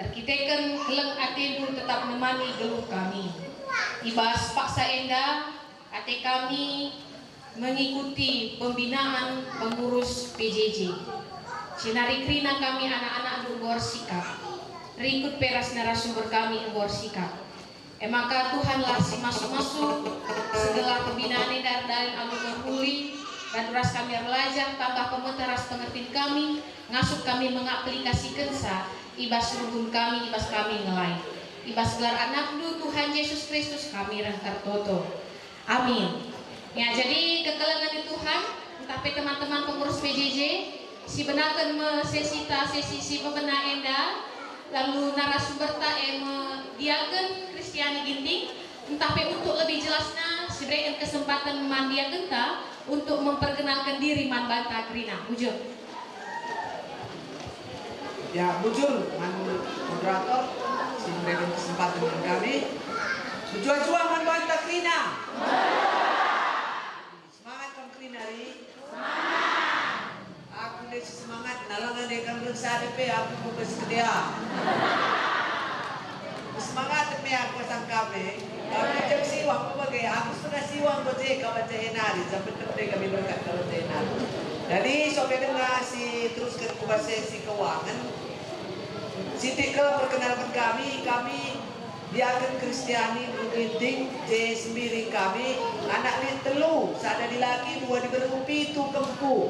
Arkiteken keleng atendu tetap menemani geluh kami. Ibas paksa enda ate kami mengikuti pembinaan pengurus PJJ. Sinari krina kami anak-anak luar sikap. Ringkut peras narasumber kami luar sikap. Maka Tuhanlah si masuk-masuk segala pembinaan dari alumni huli dan ras kami belajar tambah pemeteras pengertian kami ngasuk kami mengaplikasikan ibas rukun kami ibas kami ngelai ibas gelar anak du Tuhan Yesus Kristus kami rangkar toto amin ya. Jadi kekelengan di Tuhan tapi teman-teman pengurus PJJ si benakan sesi pembena enda lalu narasumber ta diagen Kristiani Ginting tapi untuk lebih jelasnya si berikan kesempatan memandiakan ta untuk memperkenalkan diri man banta krina bujur ya bujur man moderator si berikan kesempatan dengan kami bujur-bujur man banta krina semangat kan krina ri semangat aku desi semangat nalangan dekan bersade pe aku fokus ke dia semangat me aku sangkabe kami jam siwang bagai aku sudah siwang boje ka baca enari sampai tempe kami berkat kalau enari. Jadi sobat dengar si terus ke sesi keuangan. Siti ke perkenalkan kami diagen Kristiani Ginting J sendiri kami anak ni telu sada di laki dua di berupi tu kempu.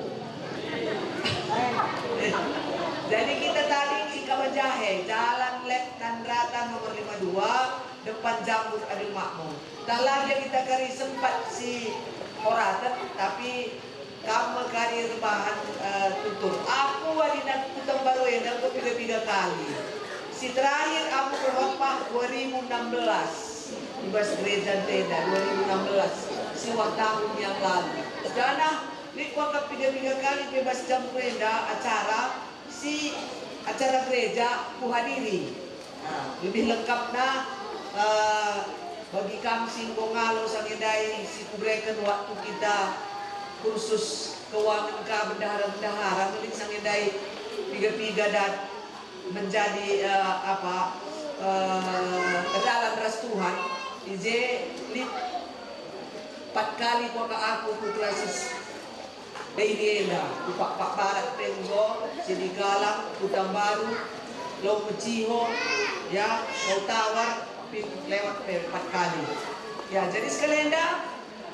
Jadi kita tadi di Kawajahe, Jalan Lek Tandratan nomor 52, depan Jambut Adil Makmur. Dalam dia kita kari sempat si oratan, tapi kamu kari rebahan tutur. Aku wadinak tutang baru yang tiga kali. Si terakhir aku berkhotbah 2016 di Bas Gereja Tenda 2016, si tahun yang lalu. Dana di kuangkap tiga kali bebas jam Tenda acara gereja kuhadiri. Lebih lengkapnya bagi kami singgongalo sangedai si kubrekan waktu kita kursus keuangan ka bendahara milik sangedai tiga dan menjadi dalam ras Tuhan ije lip 4 kali kuaka aku putrasis dari enda Pak Barat Tenggo, Sidi Galang, Kutang Baru, Lau Mejiho, ya, Mau Tawar, lewat 4 kali. Ya, jadi sekalian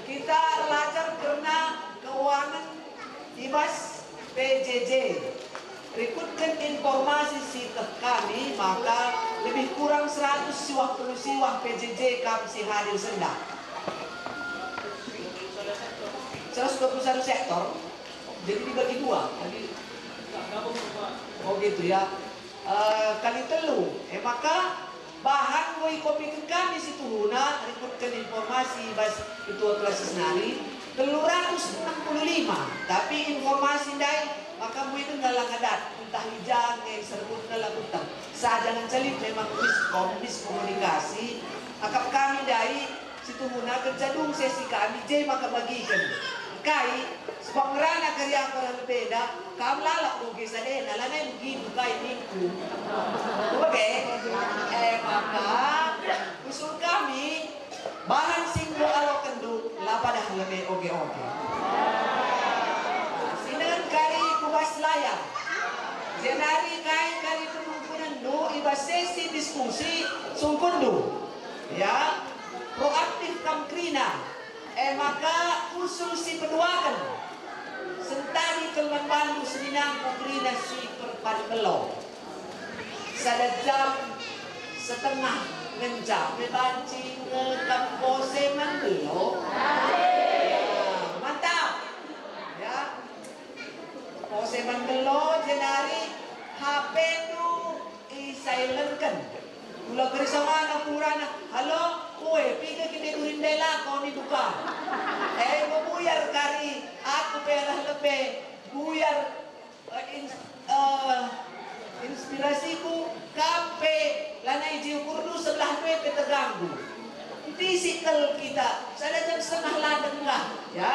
kita belajar karena keuangan ibas PJJ. Rekrutkan informasi si kami maka lebih kurang 100 siwak PJJ kami si hadir sendak. 121 sektor. Jadi dibagi dua, oh gitu ya, kali telu. Maka bahan woi kopi kami situ huna rekrutkan informasi bas ketua kelas senari 365. Tapi informasi dai maka mu itu ngalang adat entah hijang serbut ngalang utang. Jangan celit memang miskomunikasi. Akap kami dai situ huna kerjadung sesi kami J maka bagikan. Kai pengerana karya orang berbeda kamu lalak rugi sadeh nalanai begitu kai minggu oke maka usul kami bahan singgo alo kendu lapadah lebih oke sinan kari kuas layar jenari kari penumpunan do iba sesi diskusi sungkundu ya proaktif kamkrina maka usul si peduakan sentani kelman bandu seninang kukrina si perpadbelo sada jam setengah ngenjam mebancing kampose mandelo mantap ya pose mandelo jenari HP tu silentkan mula bersama kurana halo kue piga kita urindela kau ni duka buyar kari aku pelah lebih buyar inspirasiku kape lanai jiu kurdu sebelah dua terganggu fisikal kita saya jam setengah ladeng lah ya.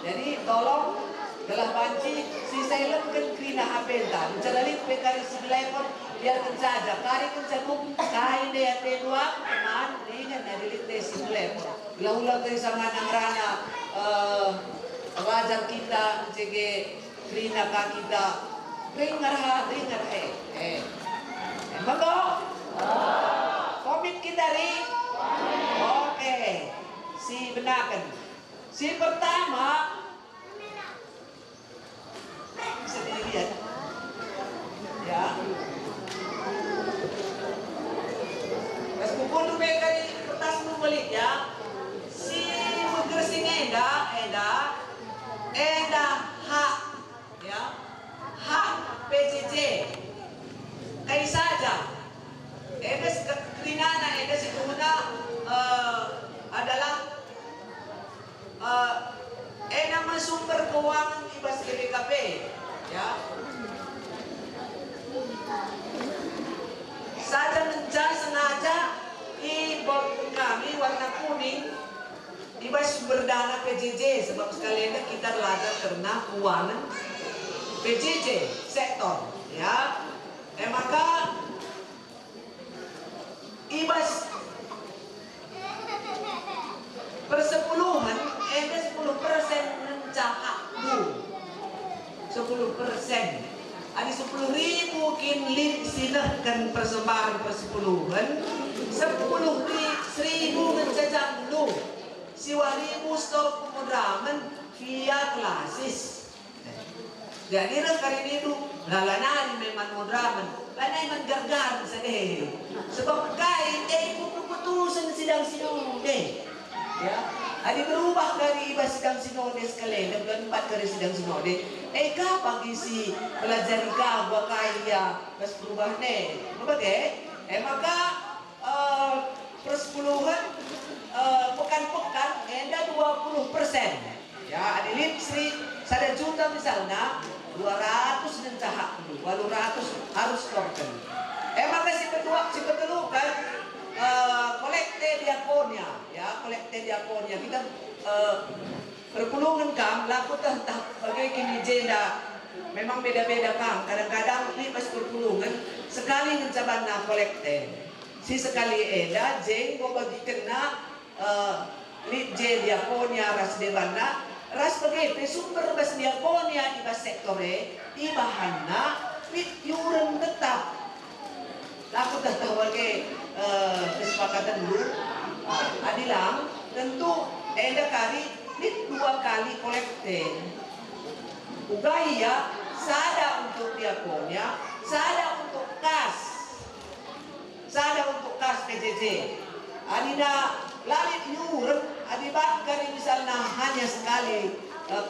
Jadi tolong gelah banci si silent kan krina HP ta jalalit pekari si telepon biarkan saja. Kari pun satu kain dia dua teman dengan dari tes mulai. Ulang-ulang dari sama rana wajar kita cege krina ka kita dengar emang kok komit kita ri oke si benakan si pertama bisa dilihat ya pas kumpul tuh dari kertas lu balik ya si menggersing eda hak ya hak PJJ kayak saja edes kerinana edes itu adalah nama sumber keuangan ibas BPKP ya saja mencari sengaja ibon kami warna kuning ibas sumber dana PJJ sebab sekalian kita belajar karena keuangan PJJ sektor ya maka ibas persepuluhan ada 10% mencahak lu 10% ada 10.000 kinlin silahkan persembahan persepuluhan 10.000 mencajak lu siwaribu stok pemoderaman via klasis jadi kali ini tuh lalana memang moderaman lana memang gargar sedih sebab kain keputusan sidang sinode ya ada berubah dari ibas sidang sinode sekalian dan 4 kali sidang sinode kapan isi belajar gua kaya pas berubah nih berbagai maka persepuluhan pekan-pekan ada 20% ya ada lipsri 1 juta misalnya 200 dan cahak 200 harus korban maka si kedua kan kolekte diakonia ya kolekte diakonia kita perpulungan kam laku tentang bagai kini jenda memang beda-beda kam kadang-kadang ini pas perpulungan sekali mencabana kolekte si sekali eda jeng go bagi kena lit je diakonia ras debana ras bagai sumber bas diakonia ibas sektore ibahanna lit yuren tetap laku tetap bagai kesepakatan dulu adilang tentu eda kali lit 2 kali kolekte ugaya sada untuk diakonia sada untuk kas PJJ adina lalit yuren adibat kali misalnya hanya sekali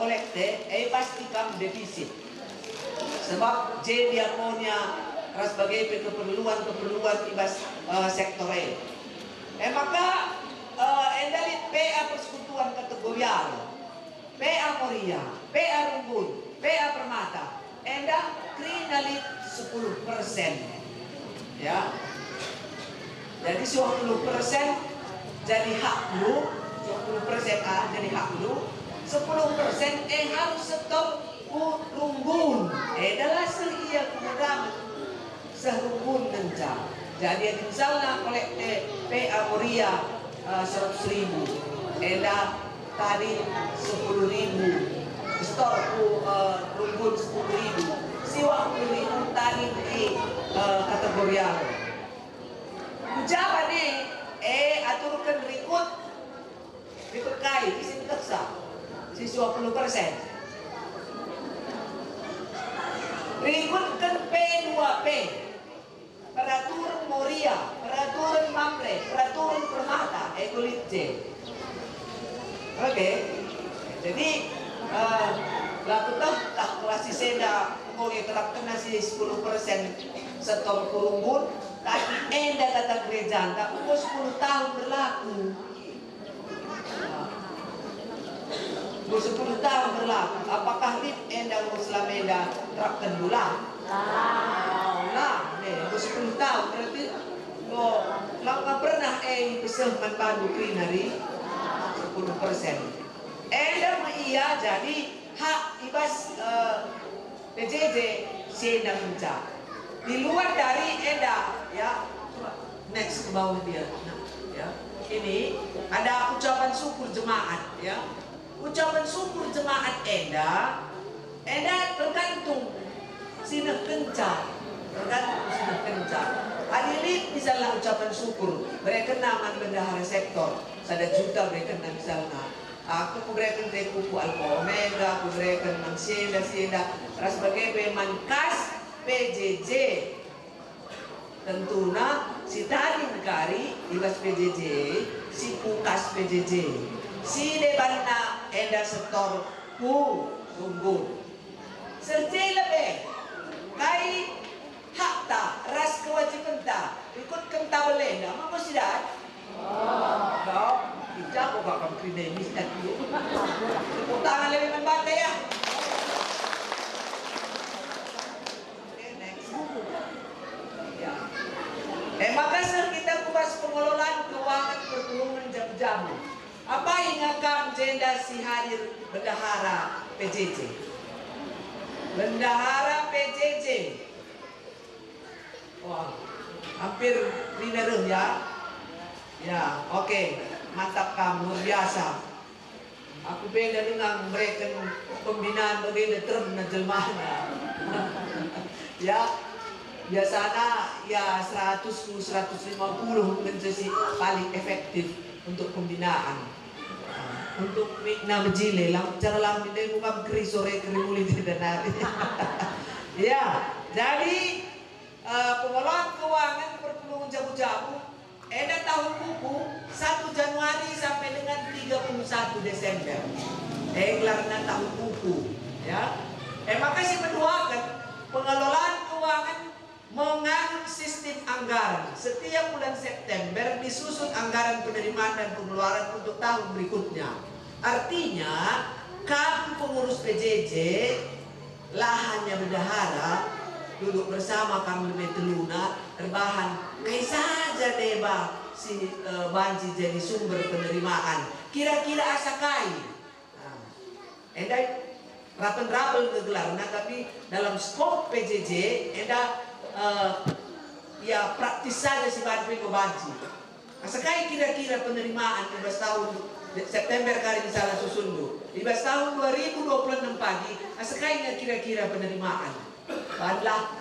kolekte pasti kam defisit sebab J diakonia sebagai keperluan ibas sektor maka endalit PA persekutuan kategorial PA Korea PA Runggun PA Permata enda krinalit 10% ya jadi 20% jadi hak lu 20% jadi hak lu 10% harus stop runggun adalah seria kemudahan serunggun kencang jadi misalnya kolekte PA Korea 100.000 eda tadi 10.000 store runggun 10.000 siwa 10.000 tadi di kategorial ucapan aturkan rekod kai isi teksa siswa 20% rekodkan P2P peraturan Moria peraturan Mamre peraturan Permata kulit J oke jadi laku tak kelas seda mau terapkan nasi 10% setor kurungun tapi enda kata gereja tak 10 tahun berlaku 10 tahun berlaku apakah lip enda Muslim enda terapkan bulan nah 10 tahun berarti lama pernah bisa membantu krinari 10% enda iya jadi hak ibas PJJ senda mencak Di luar dari EDA, ya, coba next ke bawah dia. Nah, ya, ini ada ucapan syukur jemaat, ya. Ucapan syukur jemaat EDA tergantung sina kencar, tergantung sina kencar. Adilit misalnya ucapan syukur, mereka nama bendahara sektor, 1 juta mereka misalnya. Aku kuberikan dari kuku Alfa Omega, aku berikan mangsida, ras sebagai pemankas PJJ. Tentunya si tadi kari ibas PJJ, si kukas PJJ, si debanna enda setor ku tunggu. Serjai lebih, kai hakta ras kewajiban ta ikut kenta belenda, apa sudah? Kau tidak kau akan kridenis dan itu. Tepuk tangan lebih membantai ya. Maka kita kupas pengelolaan keuangan perhubungan jam-jam. Apa yang akan jenda si hadir bendahara PJJ? Bendahara PJJ. Wah, hampir linear ya. Ya, oke. Mantap kamu, luar biasa. Aku beda dengan mereka pembinaan bagaimana term na jelmahna. Ya. Biasanya ya 100-150 menjadi paling efektif untuk pembinaan. Untuk mikna mejile, cara lambi deh bukan keri sore keri muli tidak nari. Ya, jadi pengelolaan keuangan perpuluhan jabu-jabu. Ada tahun buku 1 Januari sampai dengan 31 Desember. Gelarnya tahun buku. Ya, makasih mendoakan pengelolaan keuangan menganut sistem anggaran. Setiap bulan September disusun anggaran penerimaan dan pengeluaran untuk tahun berikutnya. Artinya, kami pengurus PJJ, lahannya bendahara, duduk bersama kami lebih teluna, terbahan, kayak saja deba si banji jadi sumber penerimaan. Kira-kira asa kai. Nah, rapen-rapen kegelarnya, tapi dalam skop PJJ, ya praktis saja si Badri membanci. Sekai kira-kira penerimaan 15 tahun September kali misalnya susun dulu 15 tahun 2026 pagi, sekai kira-kira penerimaan bahanlah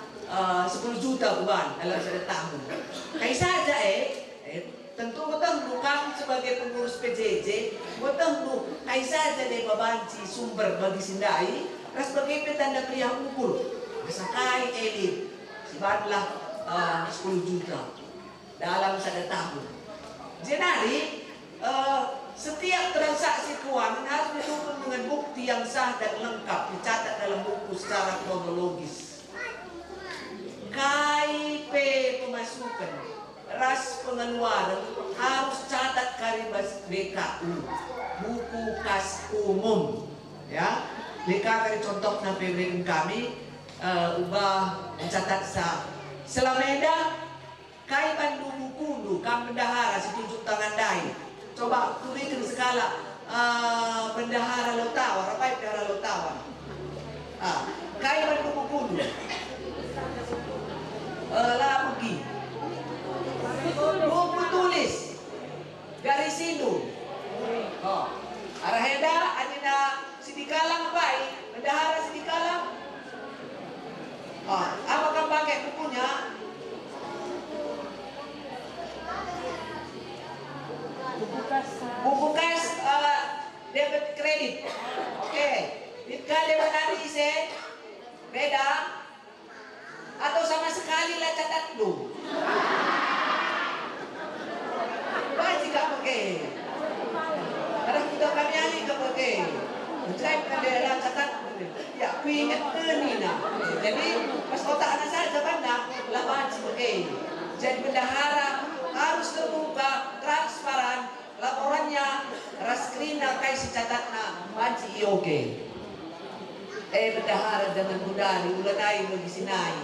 10 juta bukan dalam 1 tahun. Kayak saja tentu betul kami sebagai pengurus PJJ betul kayak saja deh membanci sumber bagi sindai sebagai petanda kriya ukur sekai elit sebanyak 10 juta dalam 1 tahun. Jadi setiap transaksi keuangan harus didukung dengan bukti yang sah dan lengkap dicatat dalam buku secara kronologis. KIP pemasukan, ras pengeluaran harus catat karibas BKU, buku kas umum. Ya, BKU contohnya PBN kami. Ubah mencatat selameda kai Bandung Kundu kam bendahara setunjuk tangan dai. Coba kurikan skala bendahara Lotawar, apa bendahara Lotawar? Kai Bandung Kundu. Lah pergi. Buku tulis garis itu. Araheda adina sidikalang baik bendahara sidikalang. Apakah pakai bukunya? Buku kas debit kredit. Oke. Jika debit hari ise beda atau sama sekali lah catat lu. Baik jika pakai. Karena kita kami ahli ke pakai. Mencari pengendalian catat. Ya, aku ingat ini nah. Jadi pas otak anak saya benda lah baca pakai. Jadi bendahara harus terbuka, transparan, laporannya raskrina kayak si catatna baca oke. Bendahara jangan mudari ulanai bagi sinai.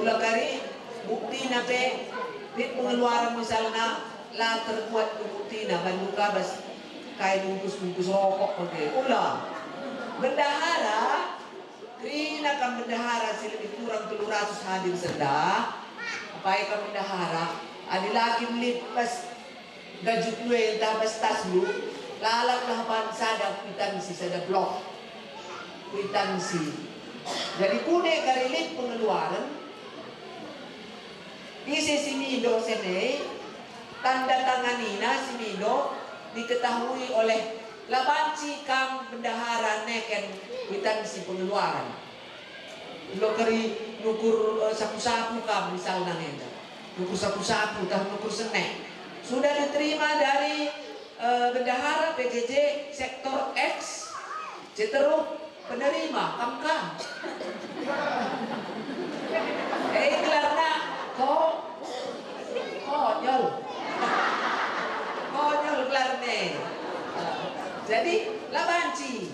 Ulah kari bukti nape bit pengeluaran misalnya lah terbuat bukti na bandung kabas kayak bungkus rokok pakai. Ulah bendahara Rina kan bendahara si lebih kurang 300 hadir sendah. Apa yang kan bendahara? Ada lagi melipas gajuk lu yang tabas tas lu. Lalak lahapan sada kwitansi, sada blok kwitansi. Jadi kude karilit pengeluaran. Isi si Mido sene tanda tanganina si Mido diketahui oleh labanci kam bendahara neken kwitansi pengeluaran. Lo kari nukur sapu-sapu kam misalnya nenda. Nukur sapu-sapu tah nukur senek. Sudah diterima dari bendahara PJJ sektor X. Ceteruk penerima kam. Karena konyol klarne. Jadi labanci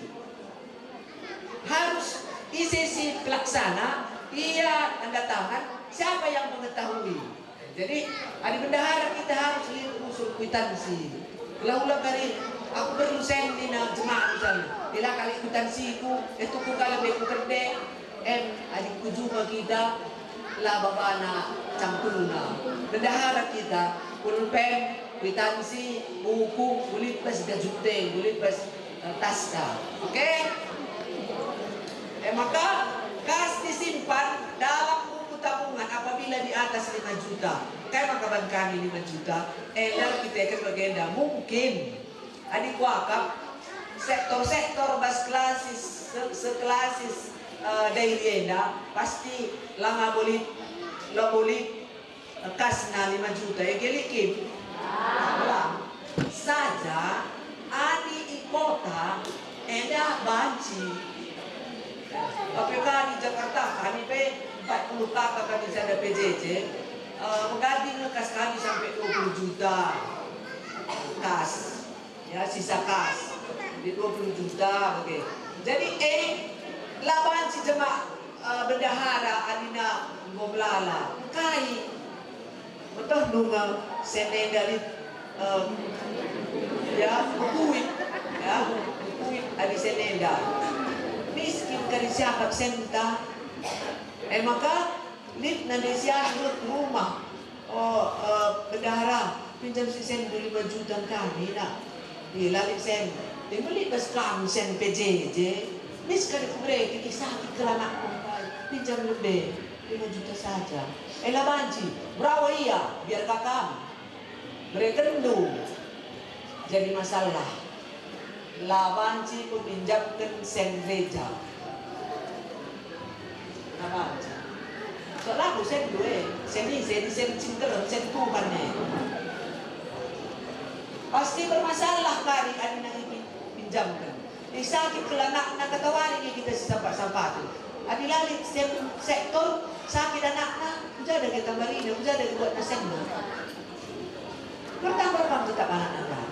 harus ICC pelaksana, ia tanda tangan, siapa yang mengetahui. Jadi ada bendahara kita harus lihat usul kwitansi. Ulang-ulang kali aku perlu sendi na jemaah misalnya. Bila kali kwitansiku itu ku kalau beku kerde adik juga kita lah babana campurna. Bendahara kita pulpen kwitansi buku kulit pas gajute kulit pas taska. Oke? Maka kas disimpan dalam buku tabungan apabila di atas 5 juta. Kaya makaban kami 5 juta. Elar kita akan bagenda mungkin adik wakaf sektor-sektor bas klasis sekelasis dairienda pasti lama boleh kas na 5 juta ya gelikim saja adi ikota eda banci. PPK di Jakarta kami pe 40 kakak kami ada PJJ mengganti ngekas kami sampai 20 juta kas ya sisa kas di 20 juta oke. Jadi laban si jemaah bendahara adina ngoblala kai betul nunga senen dari ya bukuit adi senenda miskin kari siapa senta maka lit na siya rumah bendahara pinjam si sen 5 juta kami na dilalit sen dibeli bas kami sen PJJ mis kari kubre kikisaki kelanak pinjam lebih 5 juta saja labanci berawa iya biar kakak mereka rendu jadi masalah labanci pinjamkan sen gereja labanci soalnya aku sen sen cinta sen Tuhan pasti bermasalah kali ada yang pinjamkan sakit kelanak nak katawarin kita sapat-sapat ada lalit sektor sakit anaknya udah ada kita balina udah ada buat nesen bertambah tetap anak-anak.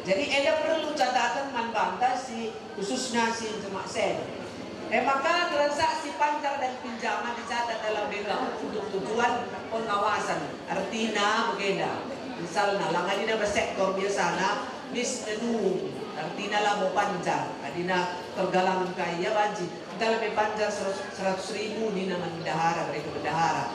Jadi ada perlu catatan manbanta si khususnya si jemaah sen. Maka transaksi pancar dan pinjaman dicatat dalam BK untuk tujuan pengawasan. Artinya begini, misalnya langadina bersektor biasanya mis nenu, artinya lah mau pancar, adina tergalang kaya banji. Kita lebih pancar 100.000 di nama bendahara mereka bendahara.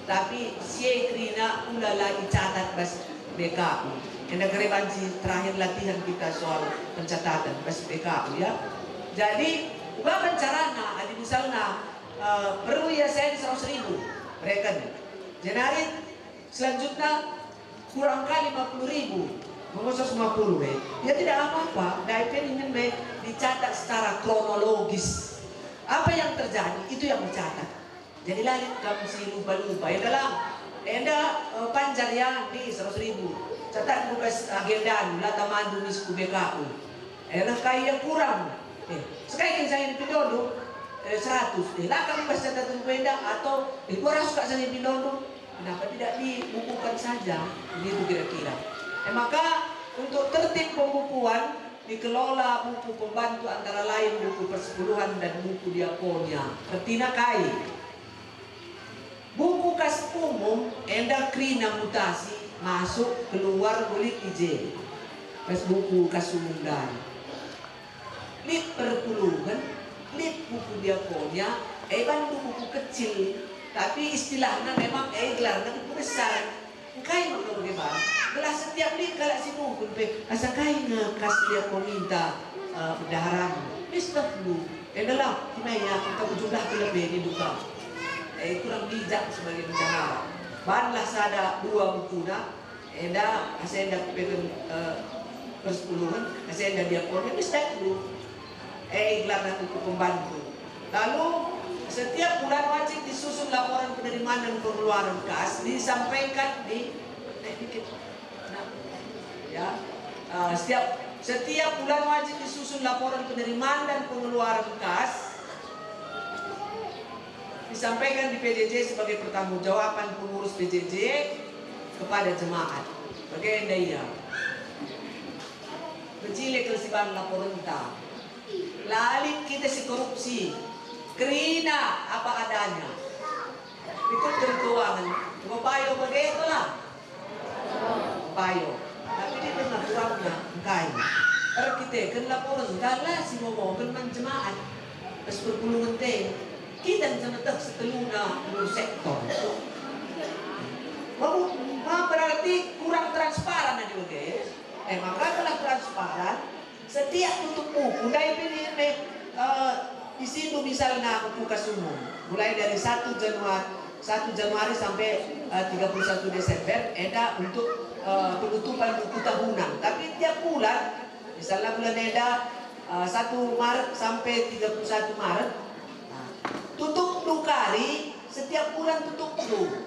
Tapi si krina udah lagi catat bas BKU. Yang negeri banji terakhir latihan kita soal pencatatan bas BKU ya. Jadi ubah pencarana, ada misalnya perlu ya saya 100.000 mereka nih. Jadi selanjutnya kurang kali 50.000, mengusut 50 ya tidak apa-apa. Daipen ingin dicatat secara kronologis. Apa yang terjadi itu yang dicatat. Jadi lalit kamu si lupa-lupa. Enda panjarian di 100.000. Catat bukas agenda lata mandu misku BKU. Enak kaya kurang. Sekarang saya di Pindodo 100. Lah kami pas catatan benda atau kurang suka saya di Pindodo. Kenapa tidak dibukukan saja? Begitu kira-kira. Maka untuk tertib pembukuan dikelola buku pembantu antara lain buku persepuluhan dan buku diakonia. Artinya kai. Buku kas umum endakrina mutasi masuk keluar bulik IJ. Pas buku kas umum dan lit perpuluhan lip buku diakonia, bantu buku kecil. Tapi istilahnya memang gelarnya buku besar. Kain maka bagaimana? Belah setiap lip kalau si mungkin asa kain kas diakoninta bendahara. Mesti dulu. Adalah kimaya kita jumlah lebih di duka. Kurang bijak sebagai bendahara. Banlah sada 2 buku na. Asenda pegang persepuluhan, asenda diakonia mesti dulu. Gelarnya untuk pembantu. Lalu setiap bulan wajib disusun laporan penerimaan dan pengeluaran kas, disampaikan di setiap bulan wajib disusun laporan penerimaan dan pengeluaran kas, disampaikan di PJJ sebagai pertanggungjawaban pengurus PJJ kepada jemaat. Bagaimana ya? Berjilid kelesiban laporan kita. Lalit kita si korupsi. Kerina apa adanya. Ikut keuangan. Cuma payo begitu lah. Payo. Tapi dia tengah kurangnya kain. Kalau kita kan laporan kala si momo kan jemaat. Pas berpuluh menteng. Kita sama tak seteluna sektor. Mau berarti kurang transparan aja guys. Maka kalau transparan setiap tutup buku dari di situ misalnya aku buka umum mulai dari 1 Januari sampai 31 Desember ada untuk penutupan buku tahunan. Tapi tiap bulan misalnya bulan ada 1 Maret sampai 31 Maret tutup dulu kali setiap bulan tutup dulu.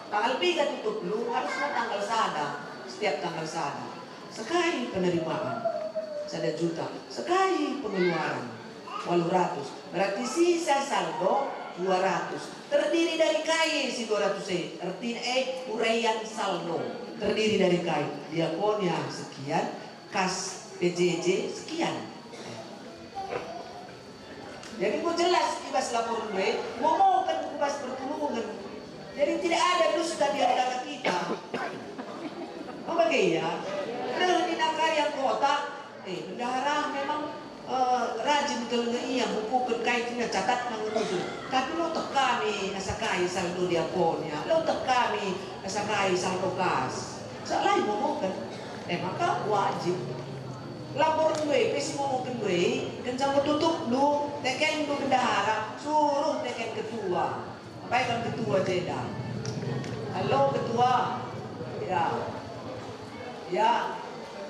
Tanggal 3 tutup dulu harusnya tanggal sada setiap tanggal sada. Sekali penerimaan 1 juta, sekali pengeluaran 800, berarti sisa saldo 200. Terdiri dari KAI si 200 artinya uraian saldo terdiri dari KAI diakonia sekian, kas PJJ sekian. Jadi kok jelas ibas lapor gue mau kan ibas pertulungan. Jadi tidak ada dusta di antara kita. Oh bagaimana? Kalau di negara yang kota bendahara memang rajin kalau iya buku berkaitannya catat mengurus. Tapi lo tak kami nasakai saldo diakonia, lo tak kami nasakai saldo kas. Salah mau kan? Maka wajib lapor gue, pesi mau gue, kan sama tutup lu, teken lu bendahara, suruh teken ketua. Apa yang ketua jeda? Halo ketua, ya.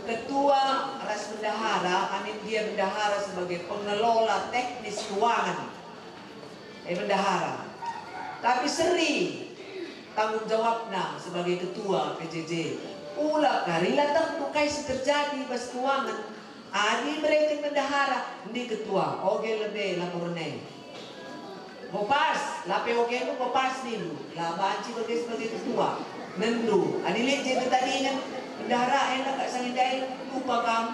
Ketua ras bendahara, dia bendahara sebagai pengelola teknis keuangan bendahara. Tapi sering tanggung jawabnya sebagai ketua PJJ. Ulah karila terbukai terjadi bas keuangan. Adi mereka bendahara, ini ketua. Oke lebih laporan mau pas, lape oke lu mau pas nih lu. Lah banci sebagai ketua. Nendu, adi lihat jadi tadi kan. Bendahara enak gak salindai lupa kamu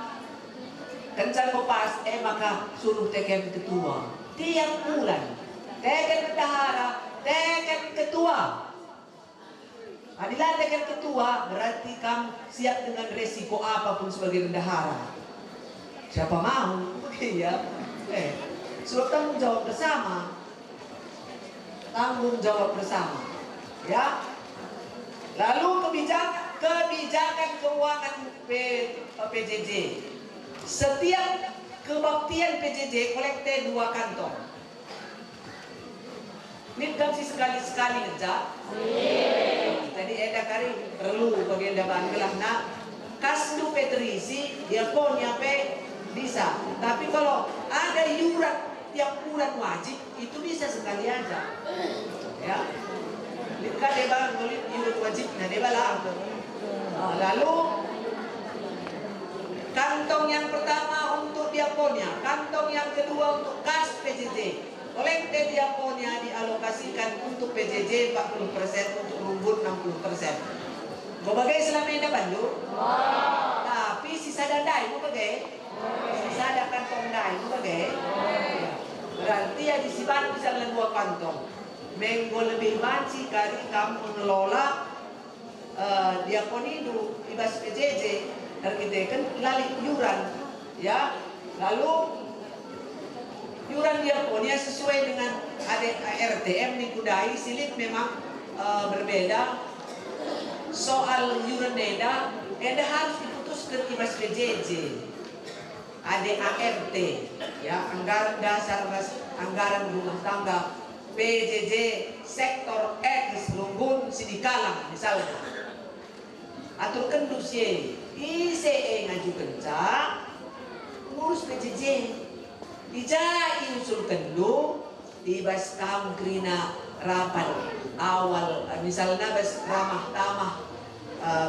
kencan pas maka suruh teken ketua tiap bulan teken bendahara teken ketua. Adilah teken ketua berarti kamu siap dengan resiko apapun sebagai bendahara. Siapa mau? Ya sebab tanggung jawab bersama, tanggung jawab bersama ya. Lalu kebijakan keuangan PJJ. Setiap kebaktian PJJ kolekte 2 kantong. Ini sih sekali-sekali ngeja. Jadi ada kali perlu bagian dapat gelah nak kasdu petrisi diakonia pe bisa. Tapi kalau ada iuran tiap bulan wajib itu bisa sekali aja. Ya. Jika deba kulit iuran wajib, nah deba lah. Lalu kantong yang pertama untuk diakonia, kantong yang kedua untuk kas PJJ. Kolekte diakonia dialokasikan untuk PJJ 40%, untuk rumbun 60%. Mau bagai selama ini bantu? Tapi sisa dandai mau bagai? Sisa ada kantong dai mau bagai? Berarti ya disipan bisa dengan 2 kantong. Menggo lebih banci kali kamu mengelola diakoni itu ibas PJJ dan kita kan lali iuran ya. Lalu Yuran dia pun ya sesuai dengan RTM di Kudai silit memang berbeda. Soal yuran denda harus diputuskan ibas PJJ, ADART, ya anggaran dasar anggaran rumah tangga, PJJ sektor X Lumbun Sidikalang misalnya. Aturkan dossier ICE ngajukan cak ngurus PJJ dijai usulkan dulu ibas kam krina rapat awal misalnya bas ramah tamah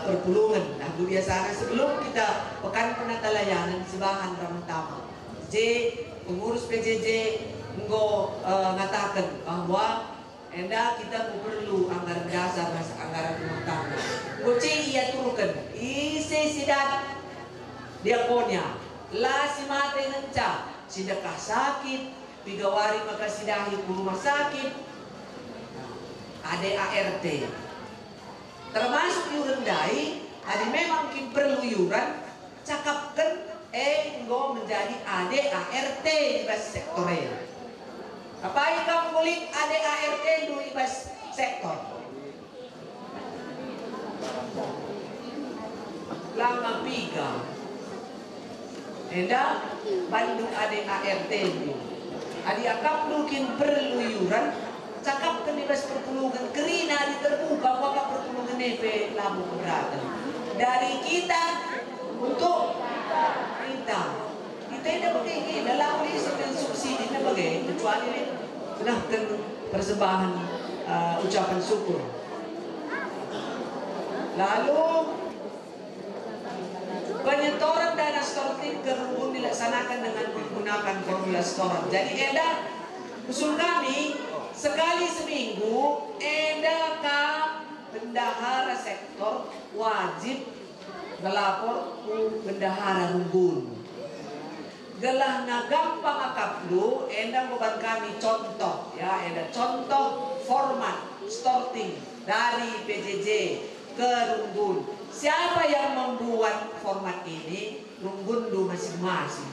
perpulungan. Nah biasanya sebelum kita pekan penatalayanan sebahan ramah tamah J pengurus PJJ enggo ngatakan bahwa kita perlu anggaran dasar anggaran rumah tangga. Goci ia turunkan isi sidat diakonia lah si mate ngenca sidakah sakit pigawari maka sidahi ke rumah sakit. ADART termasuk yuran dai ada memang perlu yuran cakapkan enggo menjadi ADART di bas sektorial. Apa yang kamu kulit ADART dulu di bas sektor lama piga Bandung ADART dulu adi akap mungkin perlu yuran cakapkan di bas perpulungan kerina di terbuka maka perpulungan DP labu keberatan dari kita untuk kita tidak begini dalam list dan subsidi tidak begini kecuali ini sudah persembahan ucapan syukur. Lalu penyetoran dana storting ke Rumbun dilaksanakan dengan menggunakan formula setoran. Jadi usul kami sekali seminggu bendahara sektor wajib melapor ke bendahara Rumbun. Gelah na gampang akap lu beban kami contoh ya contoh format storting dari PJJ ke Rumbun. Siapa yang membuat format ini? Rumbun du masing-masing.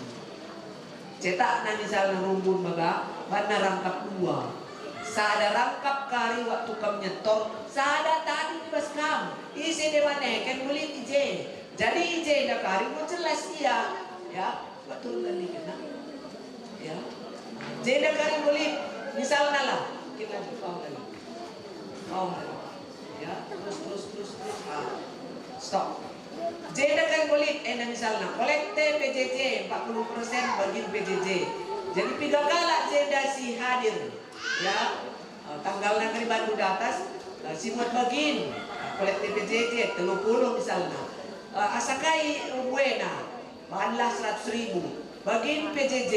Cetak na misalnya Rumbun baga mana rangkap dua. Sada rangkap kari waktu kam nyetor, sada tadi bebas kam. Isi de mana kan mulit IJ. Jadi IJ dah kari mau jelas dia ya. Betul kan dikena ya jeda kari mulit misalnya lah kita lanjut ya terus stop jeda kari mulit misalnya kolekte PJJ 40% bagi PJJ jadi 3 kali jeda si hadir ya tanggal negeri Bandung di atas si buat bagin kolekte PJJ 30 misalnya asakai buena bahanlah 100.000 bagi PJJ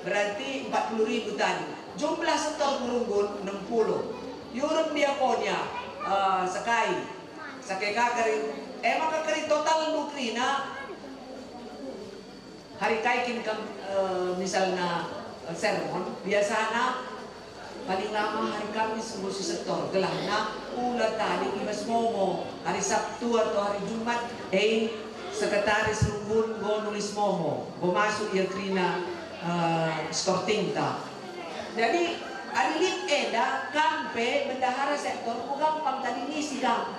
berarti 40.000 tadi jumlah setor Rumbun 60 yuran diakonia sakai kakari maka kari total nukrina hari kaikin misalnya sermon biasanya paling lama hari Kamis mesti setor gelahna ulah tadi ibas momo hari Sabtu atau hari Jumat sekretaris Rumbun go nulis momo go masuk ya krina storting ta jadi adilit kampe bendahara sektor ku gampang tadi ngisi cap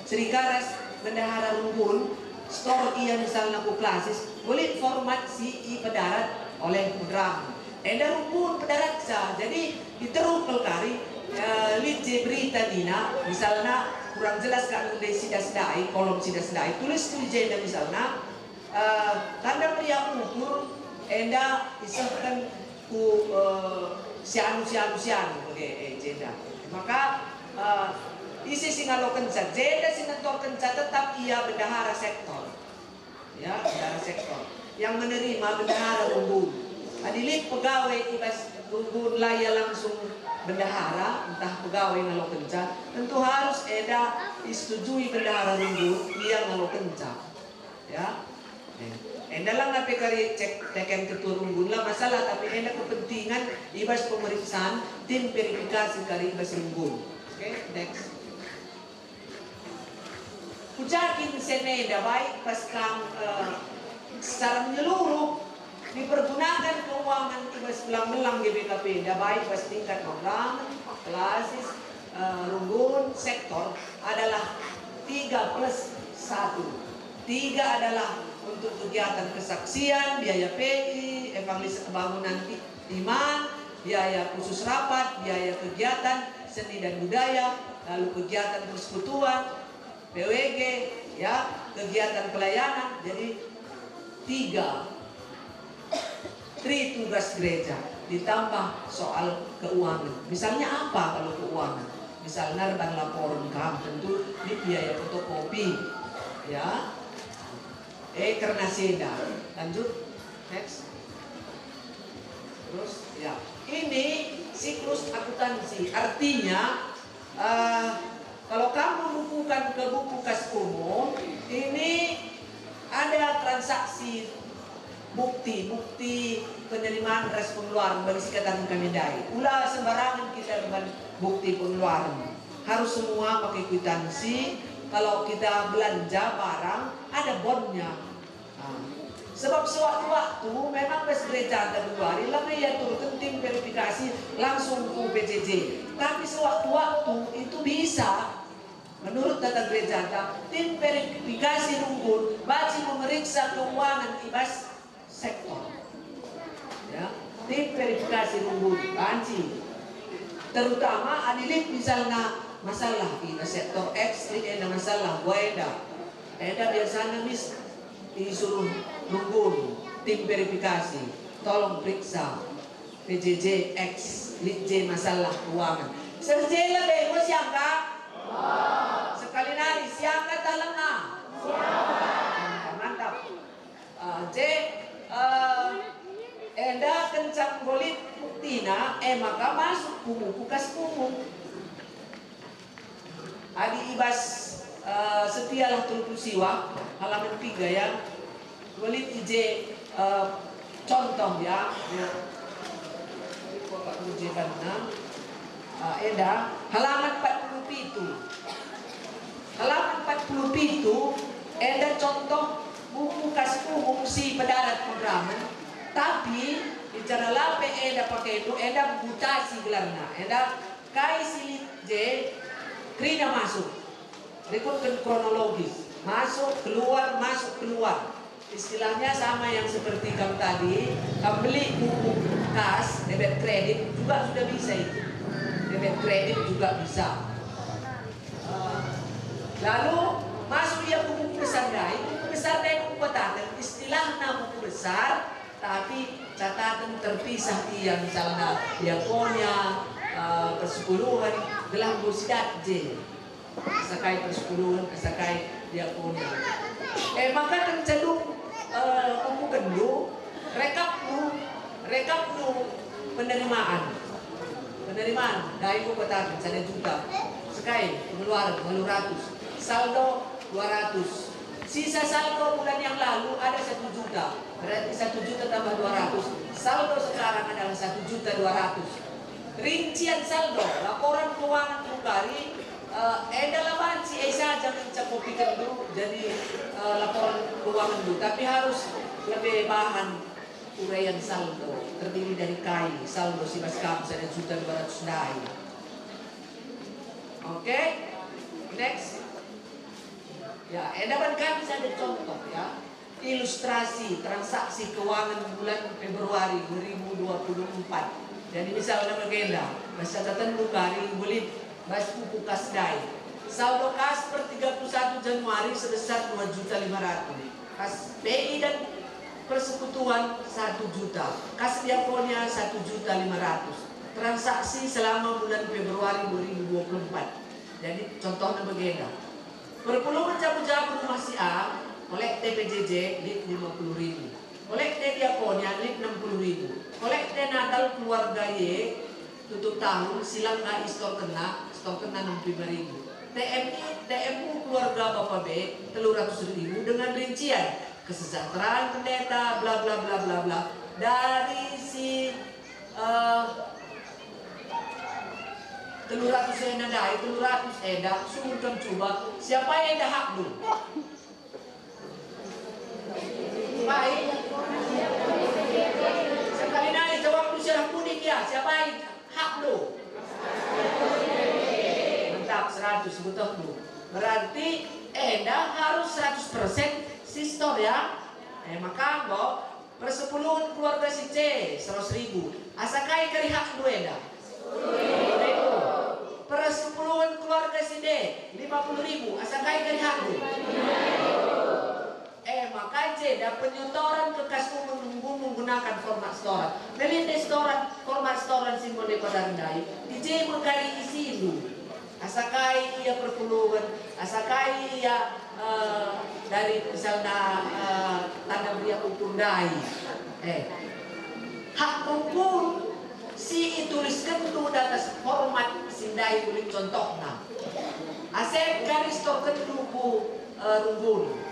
serikaras bendahara Rumbun store iya misalnya ku klasis boleh format si pedarat oleh program Rumbun pedarat sa jadi diterupel kari lidje berita dina misalnya kurang jelas kan dari sidas-sidai kolom sidas-sidai tulis jeda misalnya tanda pria ukur isahkan ku sianu jeda maka isi singalo kenca jeda sinentor kenca tetap ia bendahara sektor ya bendahara sektor yang menerima bendahara Rumbun adilit pegawai ibas Rumbun laya langsung bendahara entah pegawai ngalo kenca tentu harus disetujui bendahara Rumbun dia ngalo kenca ya lang napi kari cek teken ketua Rumbun lah masalah tapi kepentingan ibas pemeriksaan tim verifikasi kari ibas Rumbun. Next Pujakin seneda baik pas secara menyeluruh dipergunakan keuangan ibas belang-belang di BKP, baik pas tingkat program, klasis, runggun, sektor adalah 3+1. 3 adalah untuk kegiatan kesaksian, biaya PI, evangelis bangunan iman, biaya khusus rapat, biaya kegiatan seni dan budaya, lalu kegiatan persekutuan, PWG, ya, kegiatan pelayanan. Jadi 3 tugas gereja ditambah soal keuangan. Misalnya apa kalau keuangan? Misalnya dan laporan KAM tentu di biaya fotokopi, ya. Karena seda. Lanjut, next. Terus, ya. Ini siklus akuntansi. Artinya, kalau kamu bukukan ke buku kas umum, ini ada transaksi bukti penerimaan respon pengeluaran bagi sikatan kami dai. Ulah sembarangan kita dengan bukti pengeluaran. Harus semua pakai kwitansi. Kalau kita belanja barang ada bonnya. Sebab sewaktu-waktu memang pas gereja Februari lagi ya turun tim verifikasi langsung ke PJJ. Tapi sewaktu-waktu itu bisa menurut data gereja tim verifikasi runggun wajib memeriksa keuangan ibas sektor, ya, tim verifikasi runggun banci, terutama adilit misalnya masalah di sektor X, ini ada masalah, ada biasanya disuruh runggun tim verifikasi, tolong periksa PJJ X, J masalah keuangan. Serjela bego siangka, sekali nari siangka dalam na, mantap. Enda kencang golit buktina, maka masuk buku kas umum. Adi ibas setialah tulpusiwa halaman 3 ya. Golit ije contoh ya. Bapak ujikan Enda halaman 47. Halaman 47 Enda contoh buku kas umum si pedarat programan. Tapi bicara lape Enda pakai itu Enda mutasi gelarnya. Enda kai silit J Krina masuk. Rekutkan kronologis. Masuk keluar masuk keluar. Istilahnya sama yang seperti kamu tadi. Kamu beli buku kas debit kredit juga sudah bisa itu. Debit kredit juga bisa. Lalu masuk dia buku besar dai. Buku besar dai buku catatan. Istilahnya buku besar. Tapi catatan terpisah dia misalnya diakonia, persepuluhan, gelang bursidat J, sakai persepuluhan, sakai diakonia. Maka kan cenderung buku gendu, rekap penerimaan dari buku catatan 1 juta, sakai pengeluaran 200, saldo 200. Sisa saldo bulan yang lalu ada 1 juta. Berarti 1 juta tambah 200. Saldo sekarang adalah 1.200.000. Rincian saldo, laporan keuangan Bukari, dalam banci saja mencakupikan dulu jadi laporan keuangan dulu. Tapi harus lebih bahan uraian saldo. Terdiri dari KAI, saldo si Baskam 1.200.000. Oke, next. Ya, edapan kami ada contoh ya. Ilustrasi transaksi keuangan bulan Februari 2024. Jadi misalnya agenda, masa catatan Bukari boleh bas buku kas dai. Saldo kas per 31 Januari sebesar 2.500.000. Kas PI dan persekutuan 1 juta. Kas diakonia 1.500.000. Transaksi selama bulan Februari 2024. Jadi contohnya agenda. Perpuluhan jabu-jabu rumah si A, kolekte PJJ, lit 50.000. Kolekte diakonia, lit 60.000. Kolekte Natal keluarga Y, tutup tahun, silang nggak store kena 65.000. TMU keluarga Bapak B, 300.000 dengan rincian kesejahteraan pendeta, bla bla bla bla bla. Dari si 300 ena dai, 300 eda, sungkem coba siapa yang dah hak dulu? Baik. siapa hak lu? Mantap, 100 betul lu. Berarti enda harus 100% sistor ya. Maka kok persepuluhan keluarga si C 100.000. Asakai kari hak lu enda? 10.000. Persepuluhan keluarga si D 50.000. Asakai kari hak lu? Maka jeda penyetoran ke kasmu menunggu menggunakan format setoran. Melinde setoran, format setoran simbol pada rendai. DJ mengkari isi lu. Asakai ia perpuluhan, asakai ia dari misalnya tanda beri ukur dai. Hak hukum si tuliskan tu atas format sindai kulit contohnya. Asep garis token lubu rumbun.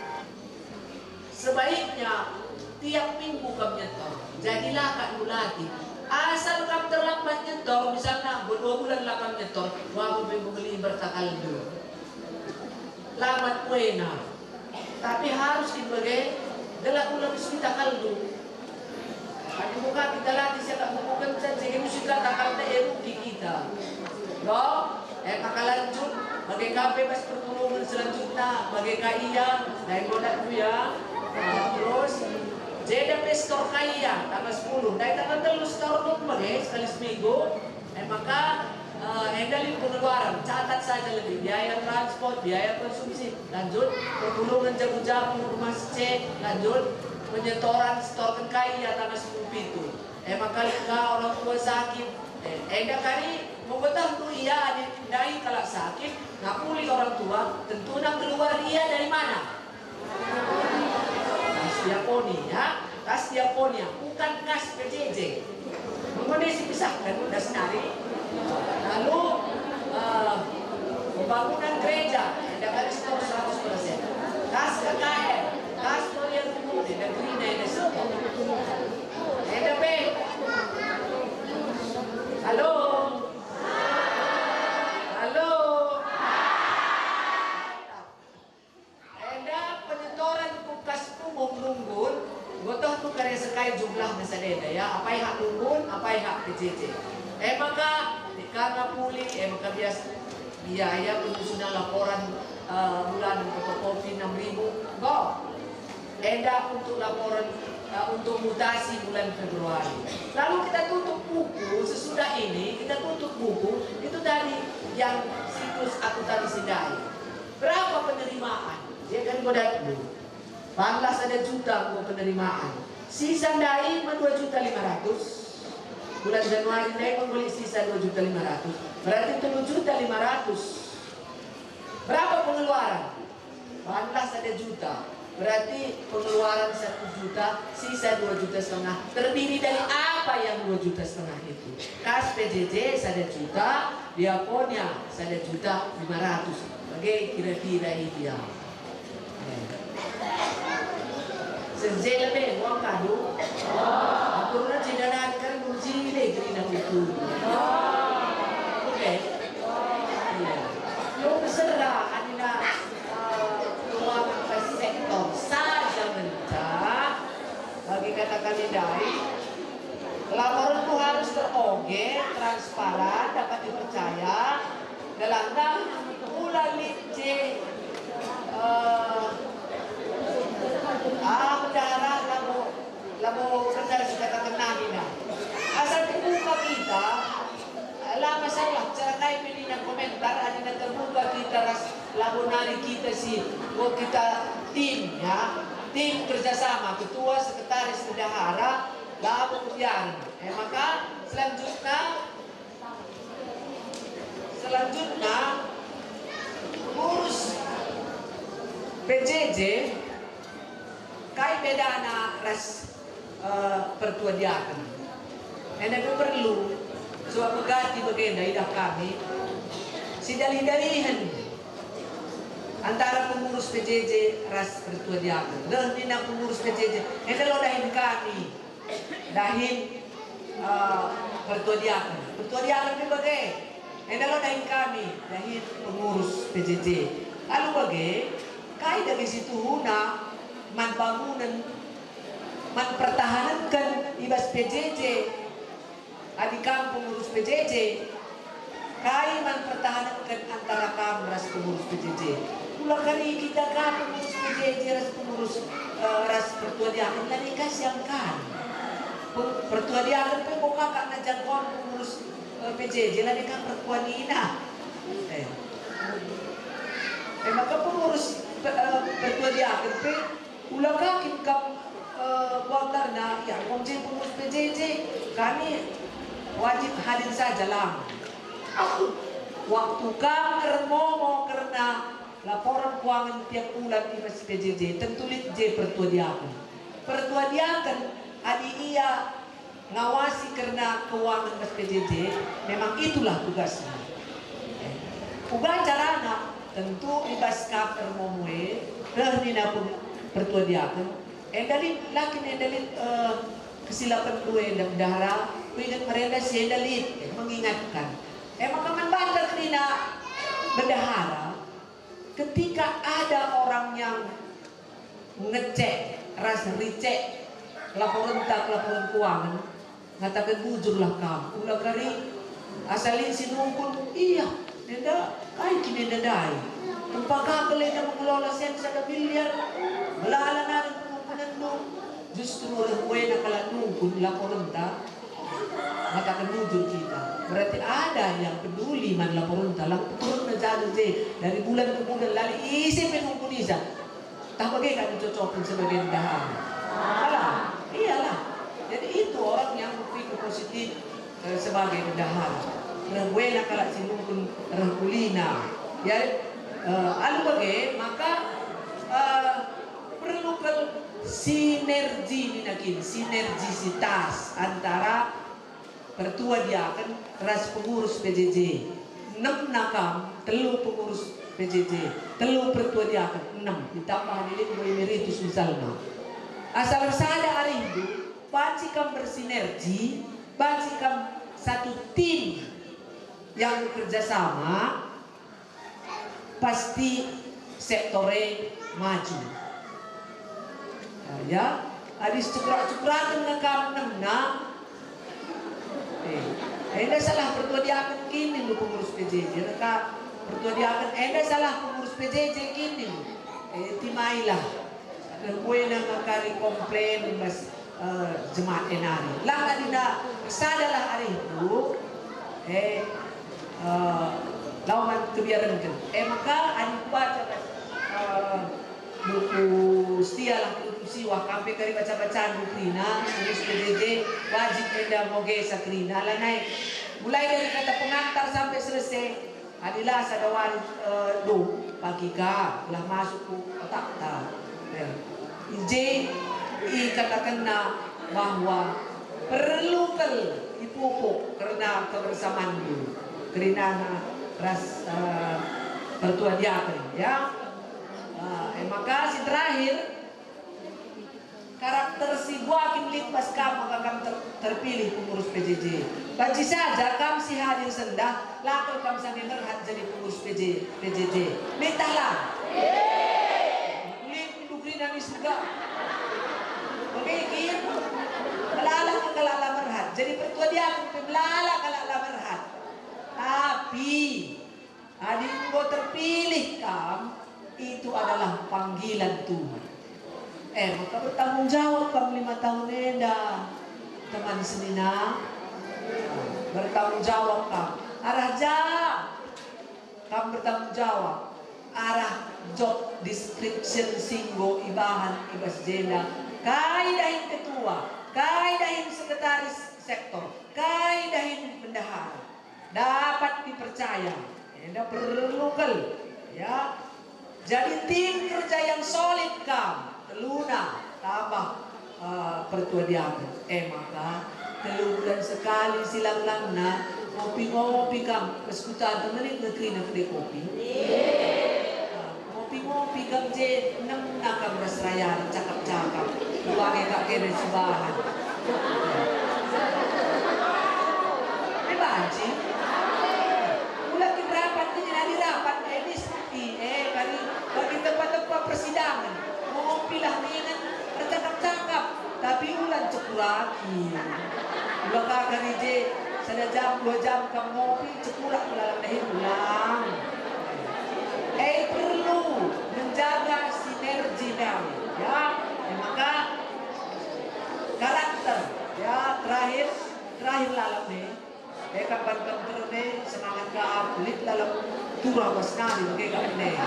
Sebaiknya tiap minggu kamu nyetor. Jadilah kak mulati. Asal kamu terlambat nyetor, misalnya 2 bulan lah kamu nyetor, wah kamu beli bertakaldu. Lamat puena. Tapi harus dibagi dalam bulan musika kaldu. Ada buka kita lagi siapa bukan saja musika takal rugi kita. Loh, kakalanjut bagi kafe pas pertolongan selanjutnya bagi kaya dan godak ya. Terus jeda pestor kaya tanggal 10 dari tanggal 3 store bagi sekali seminggu. Maka endalin pengeluaran catat saja lebih biaya transport, biaya konsumsi, lanjut pertolongan jamu-jamu rumah C, lanjut penyetoran store kaya tanggal 10 itu. Maka orang tua sakit enda kali membetul tu ia dipindai kalau sakit ngapuli orang tua tentu nak keluar dia dari mana? Diaponi ya, kas diaponia bukan kas PJJ. Mengenai dipisahkan sudah senari. Lalu pembangunan gereja ada kali store 100%. Kas KKR, kas proyek umum ada green ada support. Ada B. Halo. Halo. Ada penyetoran kas umum nunggun, gotoh tu karya sekai jumlah mesadeda ya. Apa yang hak nunggun, apa yang hak PJJ. Maka karena pulih, maka biaya penyusunan laporan bulan fotokopi 6.000. Go. Eda untuk laporan untuk mutasi bulan Februari. Lalu kita tutup buku sesudah ini, kita tutup buku itu dari yang siklus akuntansi sindai. Berapa penerimaan? Dia kan godat dulu. Panlas ada juta penerimaan. Sisa dai 2.500.000. Bulan Januari dai membeli sisa 2.500.000. Berarti 7.500.000. Berapa pengeluaran? Panlas ada juta. Berarti pengeluaran 1 juta, sisa 2,5 juta. Terdiri dari apa yang 2,5 juta itu? Kas PJJ 1 juta, diakonia 1,5 juta. Bagaimana kira-kira ini ya? Sejauh lebih uang kado. Aturan cindanan kan berjilid kerana itu. Oke. Lo berserah adina keuangan sektor saja mencah bagi katakan dari laporan itu harus teroge, transparan, dapat dipercaya. Dalamnya mulai bendahara lamo kendara sekata kenangina. Asal terbuka kita, lama saya cara kaya pilihnya komentar, ada yang terbuka kita labonari kita sih, kita tim ya, tim kerjasama, ketua, sekretaris, bendahara, lalu kebiaran. Maka selanjutnya urus PJJ kai bedana ras pertuadiakan. Itu perlu suatu ganti bagian dari kami si dalih-dalihan antara pengurus PJJ ras pertuadiakan dan tidak pengurus PJJ. Itu lo dahin kami dahin pertuadiakan. Pertuadiakan itu bagai. Itu lo dahin kami dahin pengurus PJJ. Lalu bagai kai dari situ huna man pertahankan ibas PJJ adik kam pengurus PJJ, kai man pertahankan antara kam ras pengurus PJJ. Ulah kali kita kam pengurus PJJ ras pengurus ras pertua diaken lani kasiangkan. Pertua diaken pe kok kakak na jagoan pengurus PJJ lani kam pertua nina. Maka pengurus pertua diaken pe ulah kakin kam buat karena ya komjen pengurus PJJ kami wajib hadir saja lah. Waktu kami ngomong karena laporan keuangan tiap bulan di Mas PJJ tentu lihat J pertua diaken. Pertua diaken adi ia ngawasi karena keuangan Mas PJJ, memang itulah tugasnya. Uga carana tentu ibas kap ermomwe rehnina pun pertua diaken. Endalit laki endalit kesilapan dua endam dahara, ingat mereka si endalit mengingatkan. Maka membantah kerina bendahara ketika ada orang yang ngecek, ras ricek laporan keuangan, ngatakan bujurlah kamu, ulah kari asalin sinungkul, iya, nenda, ay kini nendai, tempat kakak lena mengelola sen sada miliar, belalang ada justru oleh kue nak kalah nungkun laporan tak maka mujur kita. Berarti ada yang peduli man laporan tak turun menjadi dari bulan ke bulan lali isi penungkun isa. Tak bagai kan dicocokin sebagai dahan. Alah, iyalah. Jadi itu orang yang berpikir positif sebagai dahan. Kue nak kalah sinungkun rangkulina. Ya, alu bagai maka perlu sinergi dinakin, sinergisitas antara pertua diaken ras pengurus PJJ 6 nakam, telu pengurus PJJ, telu pertua diaken 6 ditambah hadirin emeritus misalnya. Asal sada hari itu, pacikam bersinergi, pacikam satu tim yang bekerja sama, pasti sektornya maju. Ya, adis cukrak-cukrakan ngakam nang enda salah pertua diaken kini lu pengurus PJJ reka pertua diaken enda salah pengurus PJJ kini timailah kue nang ngakari komplain mas jemaat enari lang adina sadalah hari itu lawan kebiaran kan maka adik baca buku setialah buku siwa kampe kari baca-bacaan bukrina tulis PJJ wajib enda moge sakrina lah naik mulai dari kata pengantar sampai selesai adilah sadawan do pagi ka lah masuk ke otak ta J i katakan na bahwa perlu ipupuk karena kebersamaan dulu karena ras pertua diaken ya. Maka si terakhir karakter si Joaquim Litbas kam maka kam terpilih pengurus PJJ. Baci saja kam si hadir sendah lakal kam sambil berhat jadi pengurus PJJ. Mintalah. Kulit dukri nami suga. Oke, melala kalala berhat. Jadi pertua dia melala kalala berhat. Tapi adik kau terpilih kam itu adalah panggilan Tuhan. Maka bertanggung jawab kamu 5 tahun enda teman senina bertanggung jawab kamu arah kamu bertanggung jawab arah job description singgo ibahan ibas jenda kaidahin ketua kaidahin sekretaris sektor kaidahin bendahara dapat dipercaya enda perlu ya. Jadi tim kerja yang solid kam, teluna tambah pertua diaken. Maka 3 bulan sekali silang-langna ngopi-ngopi kam, keskutan temenin ngekri na kedai kopi. Ngopi-ngopi kam je 6 nakam rasrayan cakap-cakap. Buangnya kak kena sibahan. Banci. Ulah kita rapat ni nanti rapat ini seperti bagi tempat-tempat persidangan ngopilah dengan bercakap-cakap tapi ulah cek lagi ulah kakak je Sada jam, 2 jam kamu ngopi, cepurak melalang dahi ulang. Perlu menjaga sinerginya, ya. Maka karakter, ya terakhir lalang nih. Kapan nih semangat ke atlet lalang turah wasnali kayak kapan nih.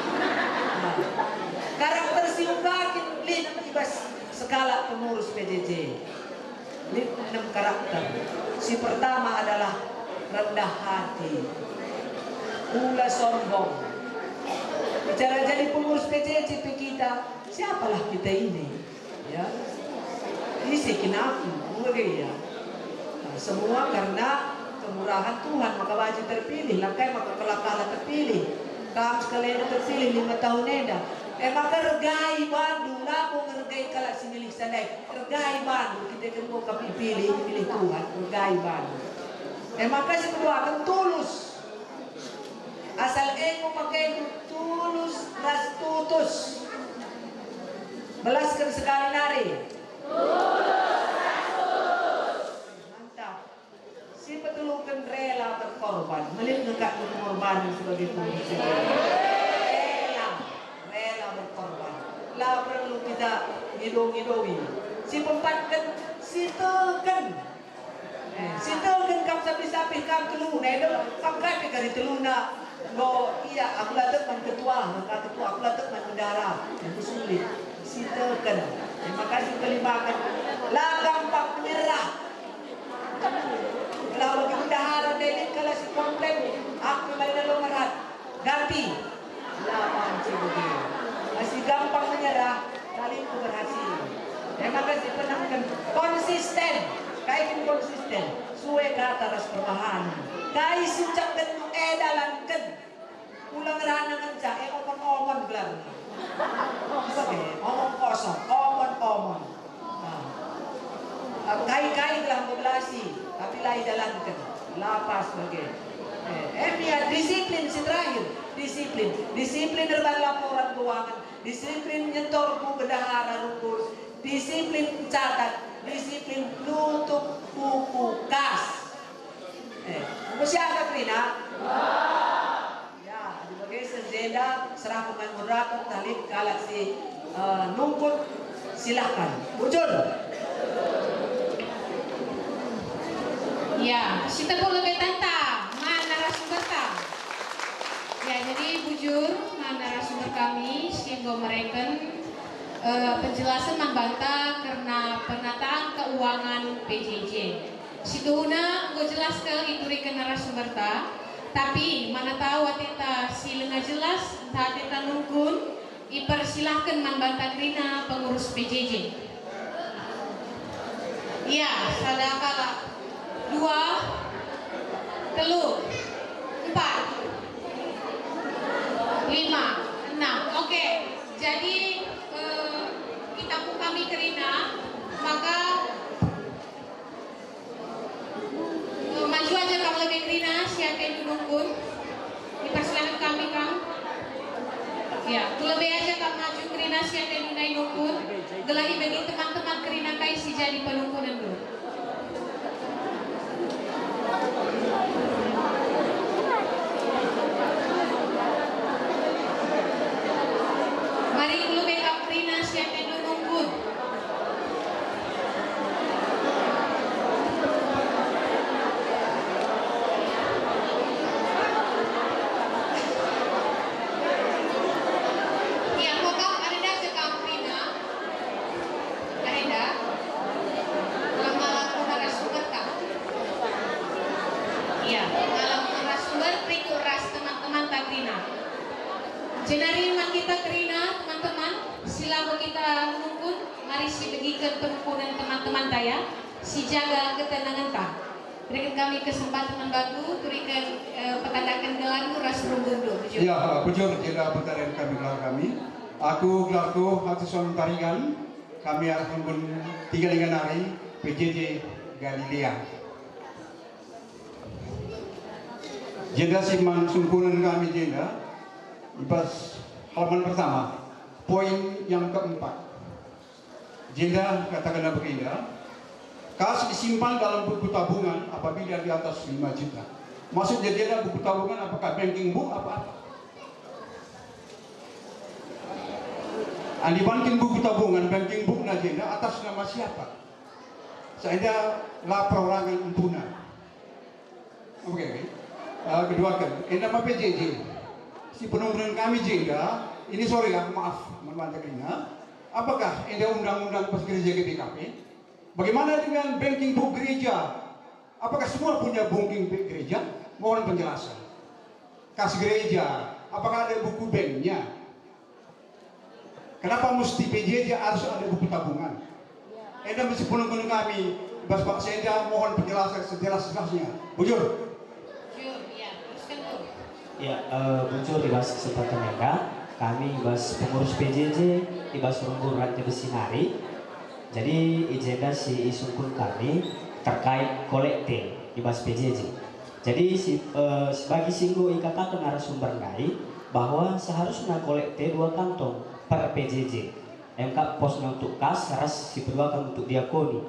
Karakter si Ugakin lin ibas skala pengurus PJJ. Lin 6 karakter. Si pertama adalah rendah hati, ulah sombong. Bicara jadi pengurus PJJ kita, siapalah kita ini, ya? Isikin aku, ya. Nah, semua karena kemurahan Tuhan, maka wajib terpilih. Langkai maka kelakalan terpilih. Kamu sekalian terpilih 5 tahun eda. Maka regai bandu, lapo ngergai kalak similik sanai. Regai bandu, kita kan mau kami pilih Tuhan, regai bandu. Maka si kedua akan tulus. Asal ego pakai tulus, ras tutus. Belaskan sekali nari. Mantap. Si petulukan rela berkorban. Melihat ngekak pengorbanan sebagai pengurus. Rela berkorban. Lah perlu kita ngidong-ngidoi. Si pempatkan, si tekan. Si tekan kam sapi-sapi kam teluna. Kam kati kari teluna. Lo iya, aku latak man ketua, aku latak man bendara. Itu sulit. Si tekan. Terima kasih kelimakan. Lah gampang menyerah. Kalau bagi bendahara delik kalau si komplain, aku main dalam merat. Ganti. Lah panci begini. Masih gampang menyerah, kali itu berhasil. Terima kasih penangkan konsisten. Kaitin konsisten. Suwe kata ras permahanan. Kai sucapkan dalankan. Ulang ranangan cak, omon-omon gelar. Omon kosong, omon-omon. Kai-kai gelar pobelasi, tapi lai dalankan. Lapas bagai. Disiplin si terakhir. Disiplin derban laporan keuangan. Disiplin nyetor buku bendahara rukun. Disiplin catat. Disiplin nutup buku kas. Siapa Rina? Ya, sebagai sejeda serah pemain moderator talib kalak si nungkut silahkan. Bujur. Ya, kita boleh betanta, mana narasumber tak? Ya, jadi bujur, mana narasumber kami, sehingga mereka penjelasan membantah karena penataan keuangan PJJ. Situna gue jelas ke itu ke narasumber ta, tapi mana tahu atita si lenga jelas, tak atita nungkun, ipersilahkan membantah Rina pengurus PJJ. Ya, sadakala 2, 3, 4, 5, 6. Oke, jadi kita kami ke Rina, maka maju aja kamu lebih Rina, siapa yang didukun dipersilakan kami kang. Ya, lebih aja kamu maju ke Rina, siapa yang didukun. Gelagi bagi teman-teman ke Rina kai si jadi penungkunan dulu. Mari lebih kamu Rina, siapa yang didukun. Jenari kita Trina teman-teman, sila kita nungkun, mari si bagikan penungkunan teman-teman taya, si jaga ketenangan ta. Berikan kami kesempatan membantu, turikan petandakan gelar ras runggundo. Ya, bujur jeda pertanyaan kami gelar kami. Aku gelarku Hatuson Taringan, kami harus nungkun 3 dengan hari PJJ Galilea. Jeda siman sungkunan kami jeda. Ibas halaman pertama, poin yang keempat. Jeda katakanlah begini, kas disimpan dalam buku tabungan apabila di atas 5 juta. Maksudnya dia dalam buku tabungan apakah banking book apa-apa? Di banking buku tabungan, banking book agenda atas nama siapa? Saya laporan impuna. Oke. Kedua kan, nama PJJ. Si penungguan kami jenda, ini sorry aku maaf, memanjakannya. Apakah ada undang-undang pas gereja GPKP? Bagaimana dengan banking book gereja? Apakah semua punya banking book gereja? Mohon penjelasan. Kas gereja, apakah ada buku banknya? Kenapa mesti PJJ harus ada buku tabungan? Anda mesti penunggu kami, Bas Pak Senda mohon penjelasan sejelas-jelasnya. Bujur. Bujur, ya, teruskan tuh. Ya, bujur di Bas kesempatan mereka. Kami Bas pengurus PJJ di Bas Rumbur Rantai Besinari. Jadi agenda si isungkun kami terkait kolekte di Bas PJJ. Jadi sebagai singgo ikatan narasumber nai bahwa seharusnya kolekte 2 kantong per PJJ. MK posnya untuk kas, ras si perluakan untuk diakoni.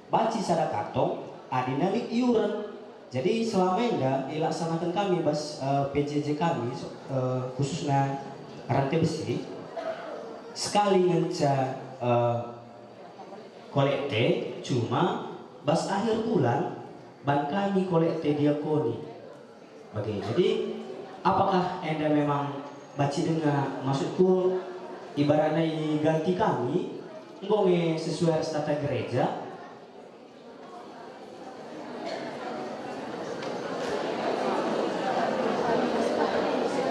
Baci sada kantong, adinalik iuran. Jadi selama ini dilaksanakan kami Bas PJJ kami khususnya rantai besi sekali ngeca kolekte cuma Bas akhir bulan ban kami kolekte diakoni. Oke, jadi apakah Anda memang baci dengan maksudku ibaratnya ganti kami nggak sesuai tata gereja?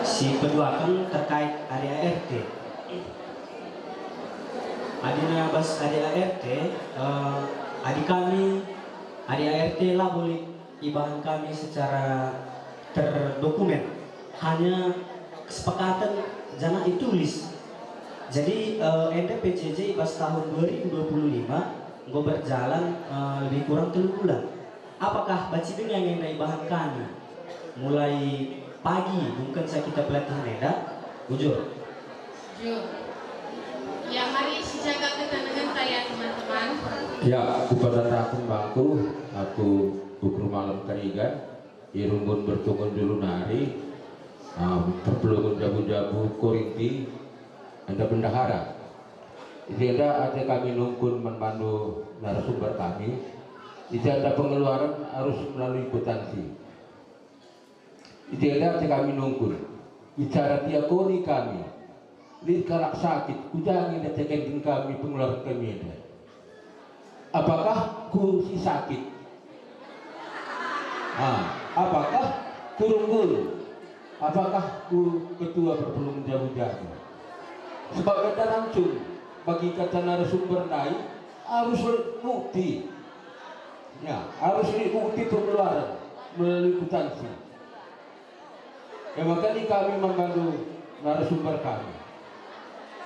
Si kedua kan terkait ADART. Adina Bas ADART, adik kami ADART lah boleh ibahan kami secara terdokumen. Hanya kesepakatan jangan ditulis. Jadi Enda PJJ Bas tahun 2025 gue berjalan lebih kurang 3 bulan. Apakah baci dengan yang ibahan kami mulai pagi mungkin saya kita pelatihan Enda bujur. Bujur. Ya mari sejaga ketenangan saya teman-teman. Ya, aku pada takut bangku, aku bukur malam karigan, irumbun bertungun dulu nari, perpelungun jabu-jabu korinti, Anda bendahara. Jadi ada kami nungkun memandu narasumber kami, itu ada pengeluaran harus melalui kwitansi. Itu ada kami nungkun, bicara diakoni kami, lihat karak sakit, kujangi dan kami pengeluaran kami ada. Apakah ku si sakit? Apakah kurunggul? Apakah ku ketua perpelungan jabu-jabu? Sebab kata langsung bagi kata narasumber naik harus bukti, ya harus bukti pengeluaran melalui kwitansi. Makanya kami membantu narasumber kami.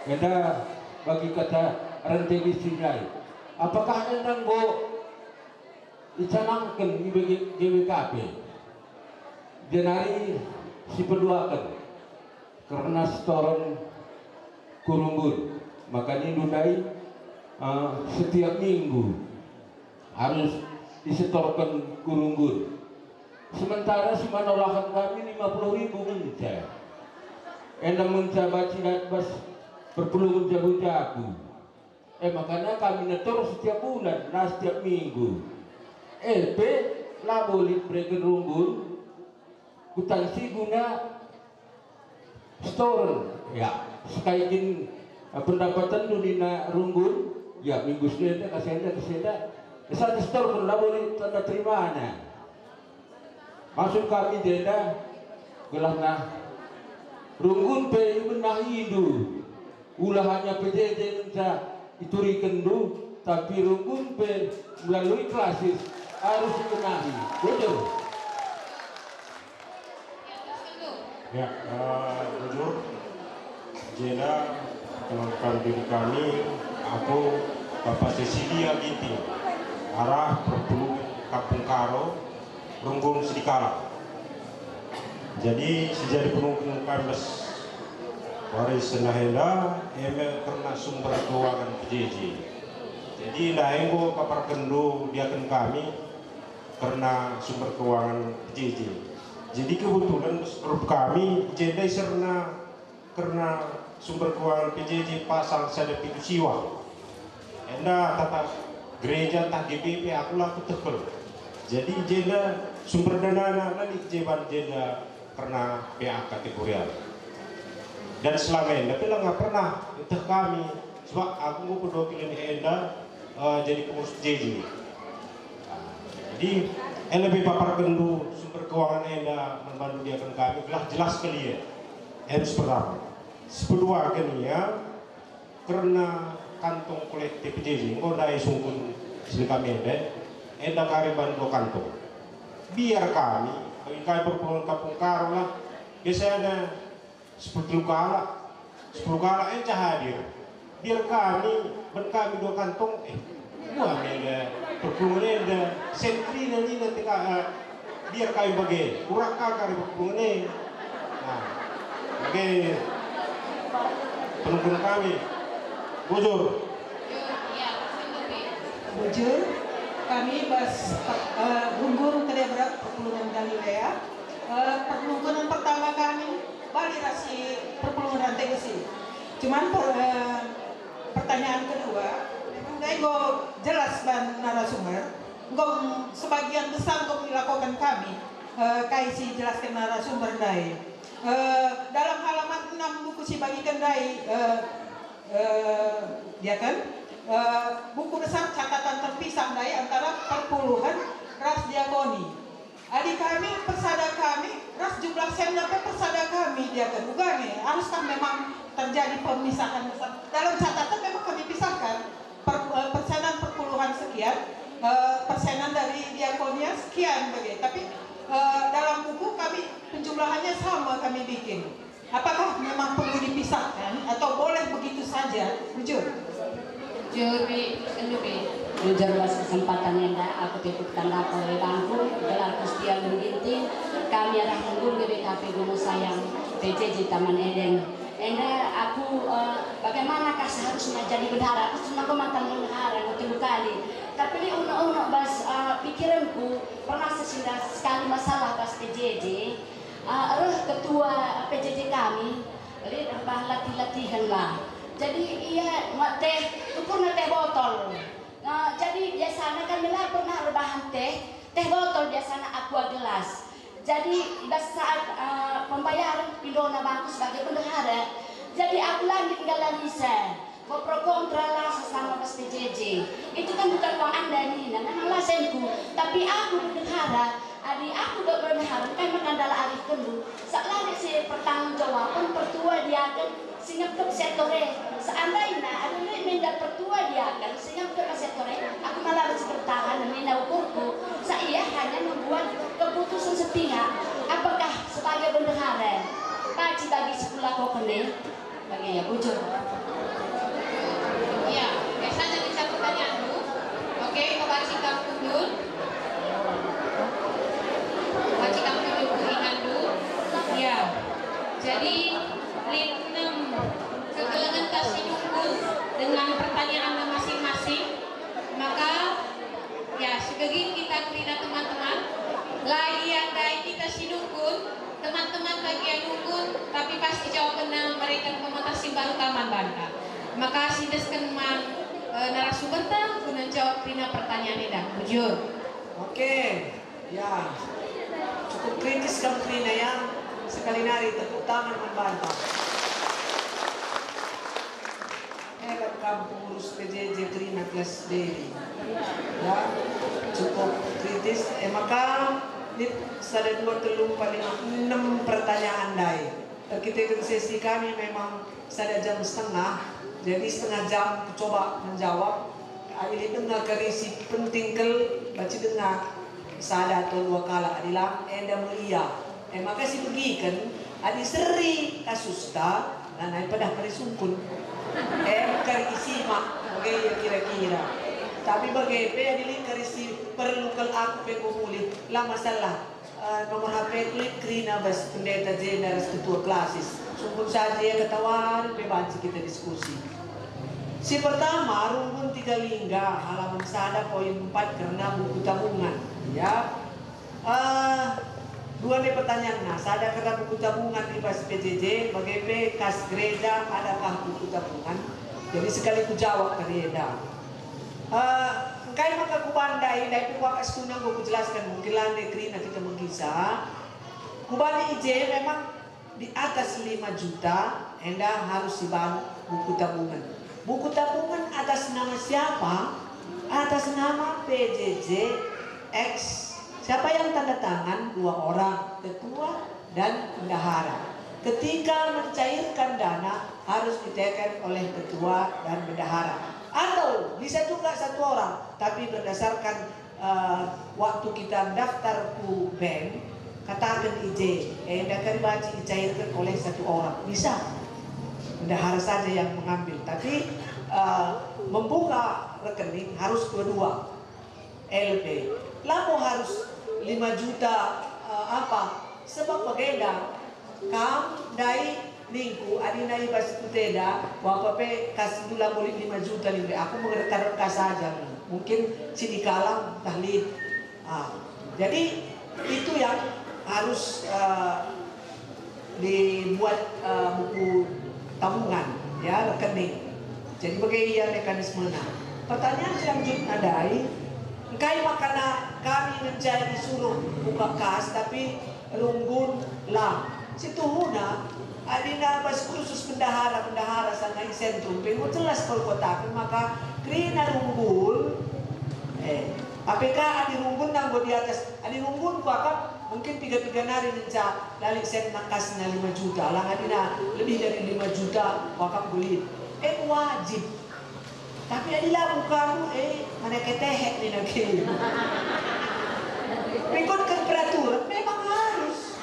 Kita bagi kata rantai bisnis. Apakah anda go dicanangkan di GWKP jenari si perluakan karena setoran kurumbun, makanya nundai setiap minggu harus disetorkan kurumbun. Sementara si manolakan kami 50.000 menca. Anda mencoba cilat bas perpelungan jago-jago. Makanya kami netor setiap bulan, nah setiap minggu. LP lah boleh berikan rumbun, kutansi guna store. Ya, sekaitin pendapatan dunina rumbun, ya minggu sedenda kasenda. Satu store pun lah boleh tanda terimanya. Masuk kami jeda, gelahna rumbun pe benah hidu, ulah hanya PJJ menca ituri kendu, tapi rumbun pe melalui klasis harus dibenahi. Betul? Ya, jujur, jeda perkenalkan diri kami, aku Bapak Cecilia Ginting, arah perpelungan Kampung Karo, Runggung Sidikala. Jadi sejadi penunggung Kambes Waris Senahenda, emel karena sumber keuangan PJJ. Jadi daenggo paparkendo diakan kami karena sumber keuangan PJJ. Jadi kebetulan grup kami jadi karena sumber keuangan PJJ pasang sada pintu siwa. Enda tata gereja tak GPP aku laku tebel. Jadi jeda sumber dana nanti jeban jeda karena PA kategorial. Dan selama ini tapi nggak pernah itu kami sebab aku mau kedua pilih Enda jadi pengurus PJJ. Jadi lebih papar kendu sumber keuangan Enda membantu dia kami jelas sekali ya. Harus pertama. Kedua ya karena kantong kolektif PJJ engkau dai sungkun sini kami Enda kari bantu kantong. Biar kami bagi kami perpuluhan kampung karo lah biasanya 10 kala Enda hadir. Biar kami 2 kantong buah Enda perpuluhan Enda sentri nanti biar kami bagi kurang kari perpuluhan Enda. Nah, bagi penunggu kami bujur. Bujur, kami bas Gungguru Kedebrak Perpulungan Galilea. Perpulungan pertama kami balik rasi perpulungan Tegesi. Cuman pertanyaan kedua, memang gue jelas ban narasumber. Gue sebagian besar gue dilakukan kami, kaisi jelaskan narasumber dai. Dalam halaman 6 buku si bagikan dai, dia kan buku besar catatan terpisah dari antara perpuluhan ras diakoni. Adik kami, persada kami, ras jumlah sen sampai persada kami dia kan bukan ya. Haruskah memang terjadi pemisahan besar? Dalam catatan memang kami pisahkan persenan perpuluhan sekian, persenan dari diakonia sekian begitu. Tapi dalam buku kami penjumlahannya sama kami bikin. Apakah memang perlu dipisahkan atau boleh begitu saja? Jujur. Jujur atas kesempatan yang aku titipkan oleh bangku gelar Kustian Ginting kami adalah menggur GBKP Gunung Sayang PJJ Taman Eden. Aku bagaimanakah seharusnya jadi bendahara? Aku cuma mantan bendahara tiga kali. Tapi ini unek-unek bas pikiranku pernah sesindah sekali masalah bas PJJ. Ketua PJJ kami, bah latih-latihan lah. Jadi iya teh ukur teh botol. Jadi biasanya kan mila pernah rebahan teh botol biasanya aqua gelas. Jadi saat pembayaran pindona bangku sebagai bendahara. Jadi aku lagi tinggal bisa. Pro kontra lah sesama pas PJJ. Itu kan bukan uang Anda nih, memang lasenku. Tapi aku bendahara. Adik aku udah berdahara kan mengandala arif kendu. Setelah si pertanggung jawaban pertua dia kan singap ke sektore. Seandainya ada minta pertua dia kan singap ke sektore. Aku malah harus bertahan dan minta ukurku. Saya hanya membuat keputusan sepihak. Apakah sebagai bendahara paci bagi sekolah kau kene bagi ya bujur. Ya, biasanya bisa pertanyaanmu. Oke, kau baca kamu dulu. Baca kamu dulu ingandu. Ya. Jadi litnem kegelengan kasidungkun dengan pertanyaan masing-masing. Maka ya segegin kita kerina teman-teman. Lagi yang dari kita sidungkun, teman-teman bagian dukun, tapi pasti jawabannya mereka mematasi baru taman bantah. Maka sideskan narasumber guna jawab kerina pertanyaan ini dah. Bujur. Oke, ya cukup kritis kamu kerina yang sekali nari tepuk tangan membantah. Hebat kamu pengurus PJJ kerina kelas D. Ya, cukup kritis. Maka ini ada 2, 3, 4, 5, 6 pertanyaan dai. Kita sesi kami memang ada jam setengah. Jadi setengah jam coba menjawab. Ini dengar kerisi penting baca dengar sada atau 2 kala adilang enda mulia. Maka si begikan adi seri kasus ta nanai pada karisungkun. Karisi mak bagai kira-kira. Tapi bagai pe adili karisi perlu aku pengumuli lah masalah nomor HP klik krina bas pendeta jeneral ketua klasis. Sungguh saja ya ketahuan bebanci kita diskusi. Si pertama, rumpun 3 lingga, halaman sada poin 4 karena buku tabungan. Ya, dua nih pertanyaan. Nah, sada karena buku tabungan di bas PJJ, bagaimana kas gereja adakah buku tabungan? Jadi sekali ku jawab kereda. Kai maka ku bandai, dari wakas kunang ku jelaskan mungkin lah negeri nanti kita mengisah. Ku bandai IJ memang di atas 5 juta, enda harus dibantu buku tabungan. Buku tabungan atas nama siapa? Atas nama PJJ X. Siapa yang tanda tangan? 2 orang, ketua dan bendahara. Ketika mencairkan dana harus ditekan oleh ketua dan bendahara. Atau bisa juga 1 orang, tapi berdasarkan waktu kita daftar ke bank, katakan IJ, dakar baci dicairkan oleh 1 orang, bisa. Bendahara saja yang mengambil, tapi membuka rekening harus kedua LP. Lalu harus 5 juta apa? Sebab bagenda kam dari lingku adina ibas kuteda wapape kasih dula boleh 5 juta limbe. Aku mengerti saja, mungkin sini kalang tahlid. Jadi itu yang harus dibuat buku tabungan, ya, rekening. Jadi bagaimana mekanismenya? Pertanyaan selanjutnya dari, kai makana kami menjadi suruh buka kas tapi runggun lah. Situ huna adina bas khusus bendahara sangai sentrum. Pengu jelas kalau kota maka krina runggun. APK adi runggun nanggo di atas, adi runggun ku akap mungkin 3 nari nenca lalik sen nakasnya 5 juta lang adina lebih dari 5 juta wakaf bulit wajib, tapi adilah bukamu mana ketehek nih lagi mengikutkan peraturan memang harus.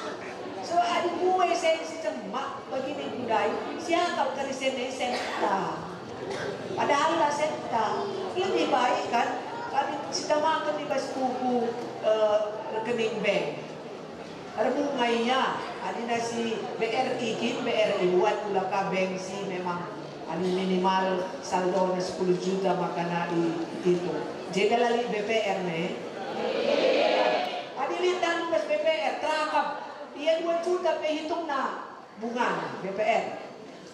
So adi gue sen si cemak begini budaya siapa kerisen senta padahal lah senta lebih baik kan kami kita makan di bas buku rekening bank. Ada bunganya, ada nasi BRI kin BRI buat ulaka bank si memang ada minimal saldo 10 juta makana itu. Jadi lali BPR nih. Ada litan bas BPR terakap dia 2 juta pe hitung na bunga BPR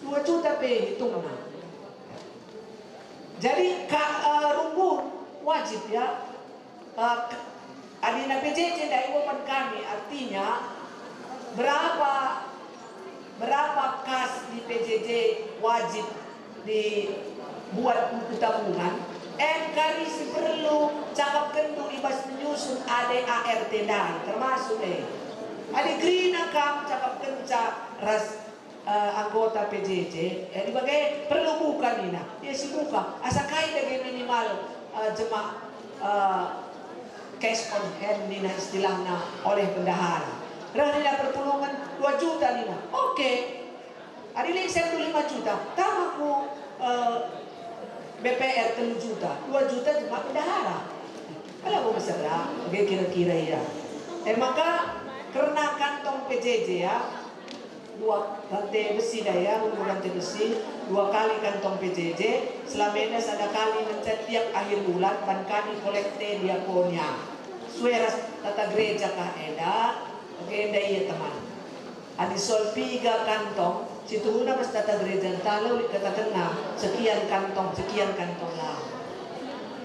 2 juta pe hitung na. Jadi rumpun wajib ya. Adina PJJ dari open kami artinya berapa kas di PJJ wajib dibuat buku tabungan. Kari si perlu cakap kendu ibas menyusun ADART dan termasuk ada grina kam cakap kenca ras anggota PJJ. Dibagai perlu buka nina. Ya si buka. Asakai dengan minimal jemaah cash on hand nina istilahnya oleh bendahara. Nina perpulungan 2 juta nina. Oke. Ada lagi 5 juta. Tamaku BPR 3 juta. 2 juta cuma bendahara. Kalau mau besar kira-kira ya. Maka karena kantong PJJ ya 2 rantai besi dah ya, rantai besi 2 kali kantong PJJ selama ini ada kali setiap akhir bulan ban kami kolekte diakonia sueras tata gereja kah eda agenda iya teman adi sol 3 kantong situ huna pas tata gereja talau kata kena sekian kantong lah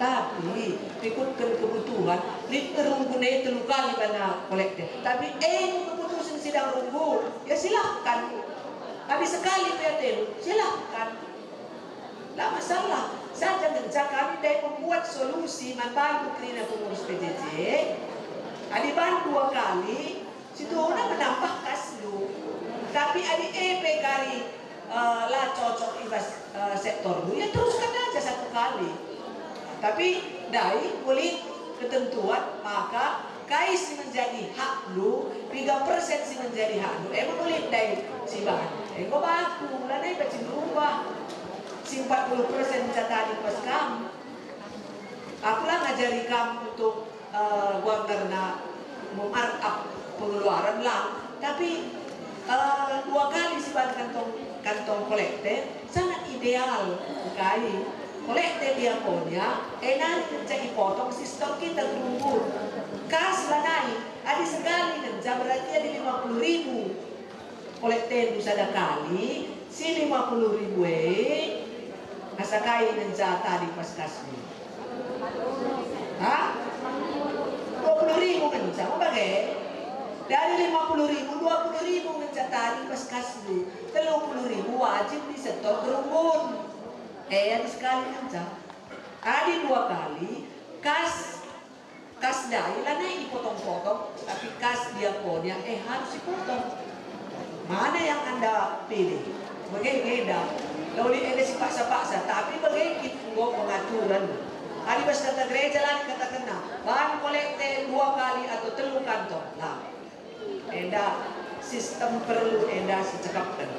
tapi ikutkan kebutuhan terunggunai 3 kali bana kolekte tapi keputusan sidang runggu ya silahkan tapi sekali PTU silahkan lah masalah saja kencang kami dari membuat solusi membantu kerina pengurus PJJ adiban 2 kali situ huna menambah kaslu tapi adi EP kali lah cocok ibas sektor lu ya teruskan aja 1 kali tapi dari kulit ketentuan maka kais menjadi hak lu 3% sih menjadi hak lu kulit dari si bahan kok baku lah nih pasti berubah si 40% catadi pas kamu aku lah ngajari kamu untuk gua karena memarkup pengeluaran lah tapi 2 kali sih bahan kantong kolekte sangat ideal sekali. Kolekte diakonia, nanti mencari potong sistem kita tunggu. Kas lanai, ada sekali kerja berarti ada 50.000. Kolekte sada kali, si 50.000 asakai kerja tadi pas kasmi. Hah? 20.000 kerja, mau bagai? Dari 50.000, 20.000 kerja tadi pas kasmi. 30.000 wajib disetor kerumun. Ada sekali aja. Ada 2 kali kas dai lah naik dipotong-potong, tapi kas diakonia harus dipotong. Mana yang Anda pilih? Bagaimana? Lalu ini si paksa-paksa, tapi bagaimana pengaturan? Ada pas kata gereja lah kata kena, bahan kolekte 2 kali atau 3 kantong. Lah, enda sistem perlu enda secakapkan.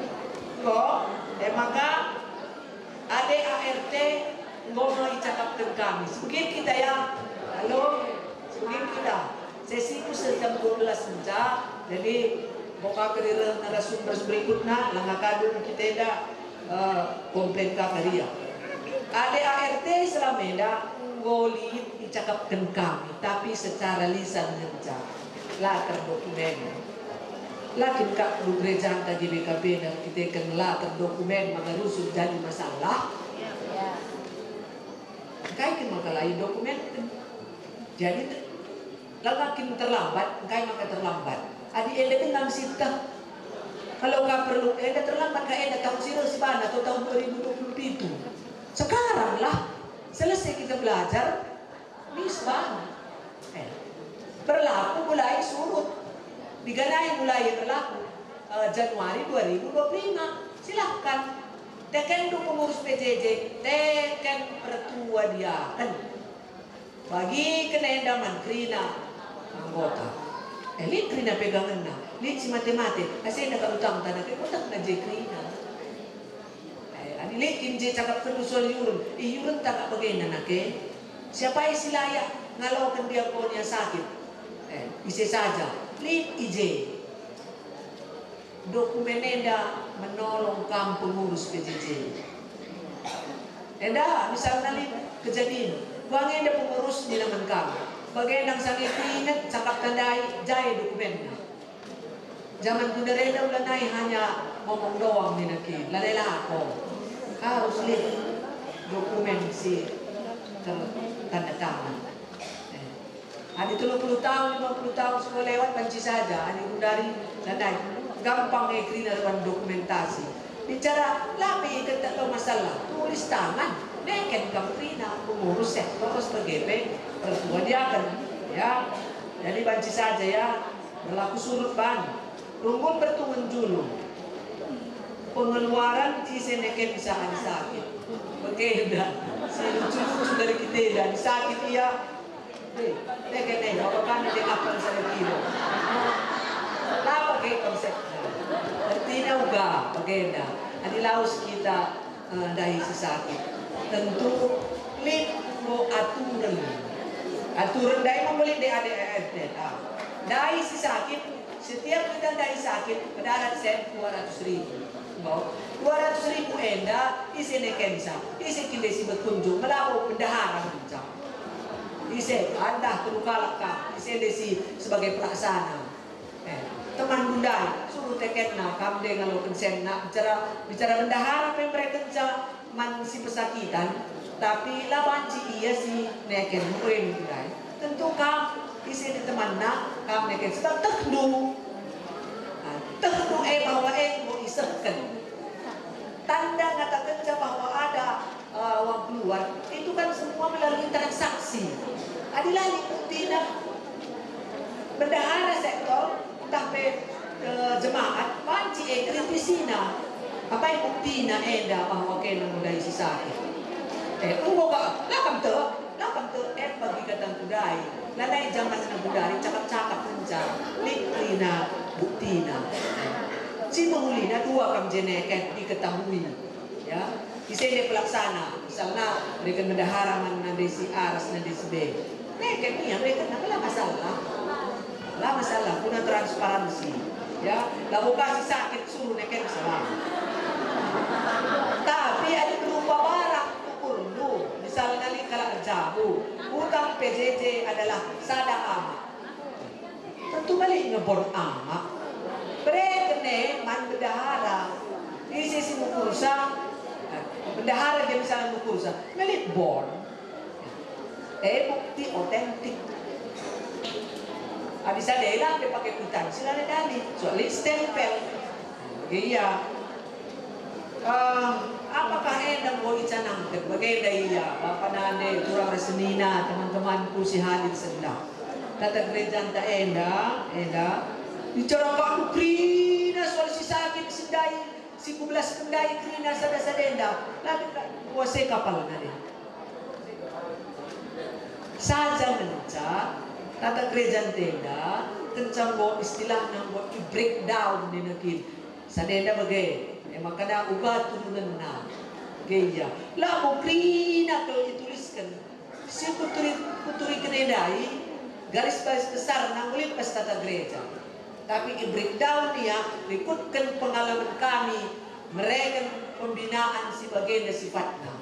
Kok? Maka ada ART ngomong cakapkan kami. Sebagian kita ya, halo, sebagian kita. Sesi ku jam 12 saja. Jadi, buka kerja narasumber berikutnya, langkah kadun kita ada komplain kakaria. Ada ART selameda ngolit dicakapkan kami, tapi secara lisan saja. Lah terdokumen. Lakin kak lu gereja anta GBKB dan kita kenal terdokumen maka rusuh jadi masalah. Kai maka lain dokumen. Jadi lagakin terlambat, kai maka terlambat. Adi enda dengan sita. Kalau nggak perlu enda terlambat, kai enda tahun sirosban atau tahun 2027. Sekarang lah selesai kita belajar misbah. Berlaku mulai surut. Diganai mulai berlaku Januari 2025. Silahkan teken pengurus PJJ, teken pertua dia kan bagi kena mankrina anggota elit krina pegangan na lit si matematik kasi nakautang tanah ke utang na je krina ani lit kinje cakap kenusul yurun tak bagain na ke siapa isilaya ngalawakan dia punya sakit bisa saja lit ije dokumen enda menolong kamu pengurus PJJ. Enda misalnya lit kejadian, bang enda pengurus di naman kamu. Bagaimana sangat ingat cakap tandai jaya dokumennya. Zaman kuda reda ulanai hanya ngomong doang di naki, lalai aku harus lit dokumen si tanda tangan. Ada 30 tahun, 50 tahun semua lewat panci saja. Ada dari landai gampang ekri dalam dokumentasi. Bicara lapi kita tahu masalah tulis tangan. Neken kamprina pengurus sektor sebagai pertua dia kan ya. Jadi panci saja ya berlaku surut ban. Rumput bertunggu dulu. Pengeluaran cise neken bisa ada sakit. Bagaimana? Si lucu dari kita dan sakit ia. Teka apa kan dia kapal sa kilo. Lapa kay konsep. Artinya uga, bagaimana? Adilaus kita dahil sa sakit. Tentu lit mo aturan. Aturan dahil membeli di ADRT. Dahil sa sakit, setiap kita dahil sakit, padarat set 200.000. 200.000 enda, isi nekensa, isi kilesi berkunjung, melakukan pendaharan macam. Isi anda terluka ka, isi desi sebagai pelaksana. Teman bunda suruh teket na kam dengan lo konsen na bicara bendahara apa yang mereka kerja man si pesakitan, tapi lawanci iya si neken mungkin bunda. Tentu kam isi di teman na kam neken sebab tekdu bahwa mau isahkan tanda kata kerja bahwa ada uang keluar itu kan semua melalui transaksi. Adilah tidak bendahara sektor tapi jemaat panci kritisina apa yang buktina enda bahwa kena mudai si sakit ungo ka lakam to bagi katang budai lalai zaman na budai cakap-cakap penca likrina buktina si pengulina 2 kam jeneket diketahui ya di sini pelaksana misalnya mereka bendahara mana desi aras na desi B mereka punya mereka nak masalah guna transparansi ya lalu kasih sakit suruh neken salah PJJ adalah sada ama. Tentu balik ngebon ama. Mereka man bendahara. Isi si mukursa. Bendahara dia misalnya mukursa. Melit bon. Bukti otentik. Habis ada elang dia pakai kwitansi ada kali. Soalnya stempel. Iya. Apakah endang mau icanangkan? Bagaimana iya? Bapak nande kurang resenina teman-temanku si hadir sedang. Kata gereja tak endang, bicara kau krina soal si sakit sedai, si kubelas kendai krina sada endang. Lagi kuasai kapal nade. Saja menca, kata gereja tenda, kencang bawa istilah nang buat breakdown di negeri. Sadenda bagai. Maka dah ubah turunan na gaya lah mau krina kalau dituliskan si puturi kenedai garis besar nang ulit pas tata gereja tapi di breakdown dia ikutkan pengalaman kami mereka pembinaan si bagian sifatnya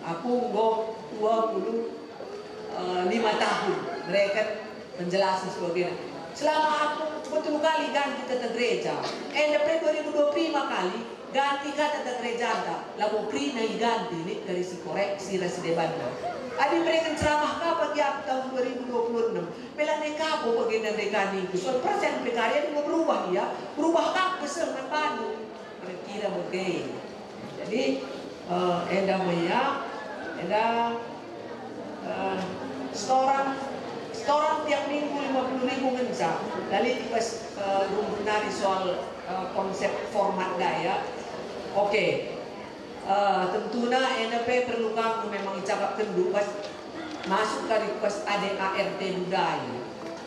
aku go 25 tahun mereka penjelasan sebagainya selama aku betul kali ganti tata gereja dapat 2025 kali ganti kata gereja lalu krina ganti ini dari si koreksi rasi debanda adi mereka ceramah kapan dia tahun 2026 melane kapo bagian mereka nih soal persen berkarya itu berubah ya berubah kak kesel panu kira-kira begini jadi enda maya enda setoran tiap minggu 50.000 ngenca. Lalu pas nari soal konsep format gaya. Oke. Tentunya NP perlu kamu memang cakap kendu pas masuk ke request ADART budaya.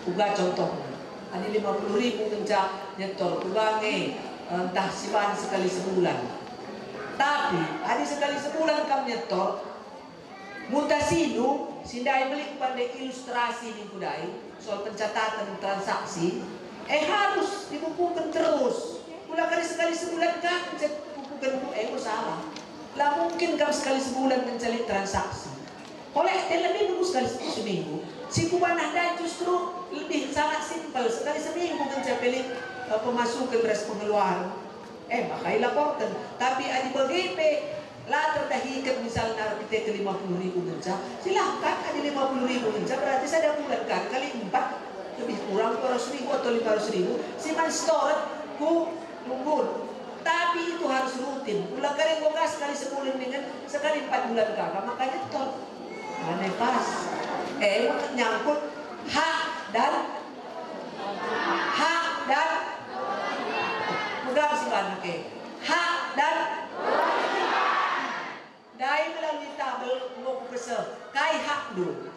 Uga contohnya. Ada 50.000 ngenca nyetor. Uga entah sipan sekali sebulan. Tapi ada sekali sebulan kamu nyetor. Mutasinu sindai beli kepada ilustrasi di budaya soal pencatatan transaksi harus dibukukan terus mulai kali sekali sebulan kan bukukan buku salah lah mungkin kamu sekali sebulan mencari transaksi oleh lebih bagus sekali seminggu si kubanah justru lebih sangat simpel sekali seminggu mencari pemasukan beras pengeluaran makanya laporkan tapi ada begitu lah terdahikan misalnya kita ke 50.000 ngenca silahkan ada 50.000 ngenca berarti saya bulan kan kali 4 lebih kurang 200.000 atau 500.000 si man store ku nunggun tapi itu harus rutin ulang kali gas sekali sebulan dengan sekali 4 bulan kakak makanya tol aneh pas nyangkut hak dan mudah sih banyak hak dan dai melalui tabel mau kesel kai hak dulu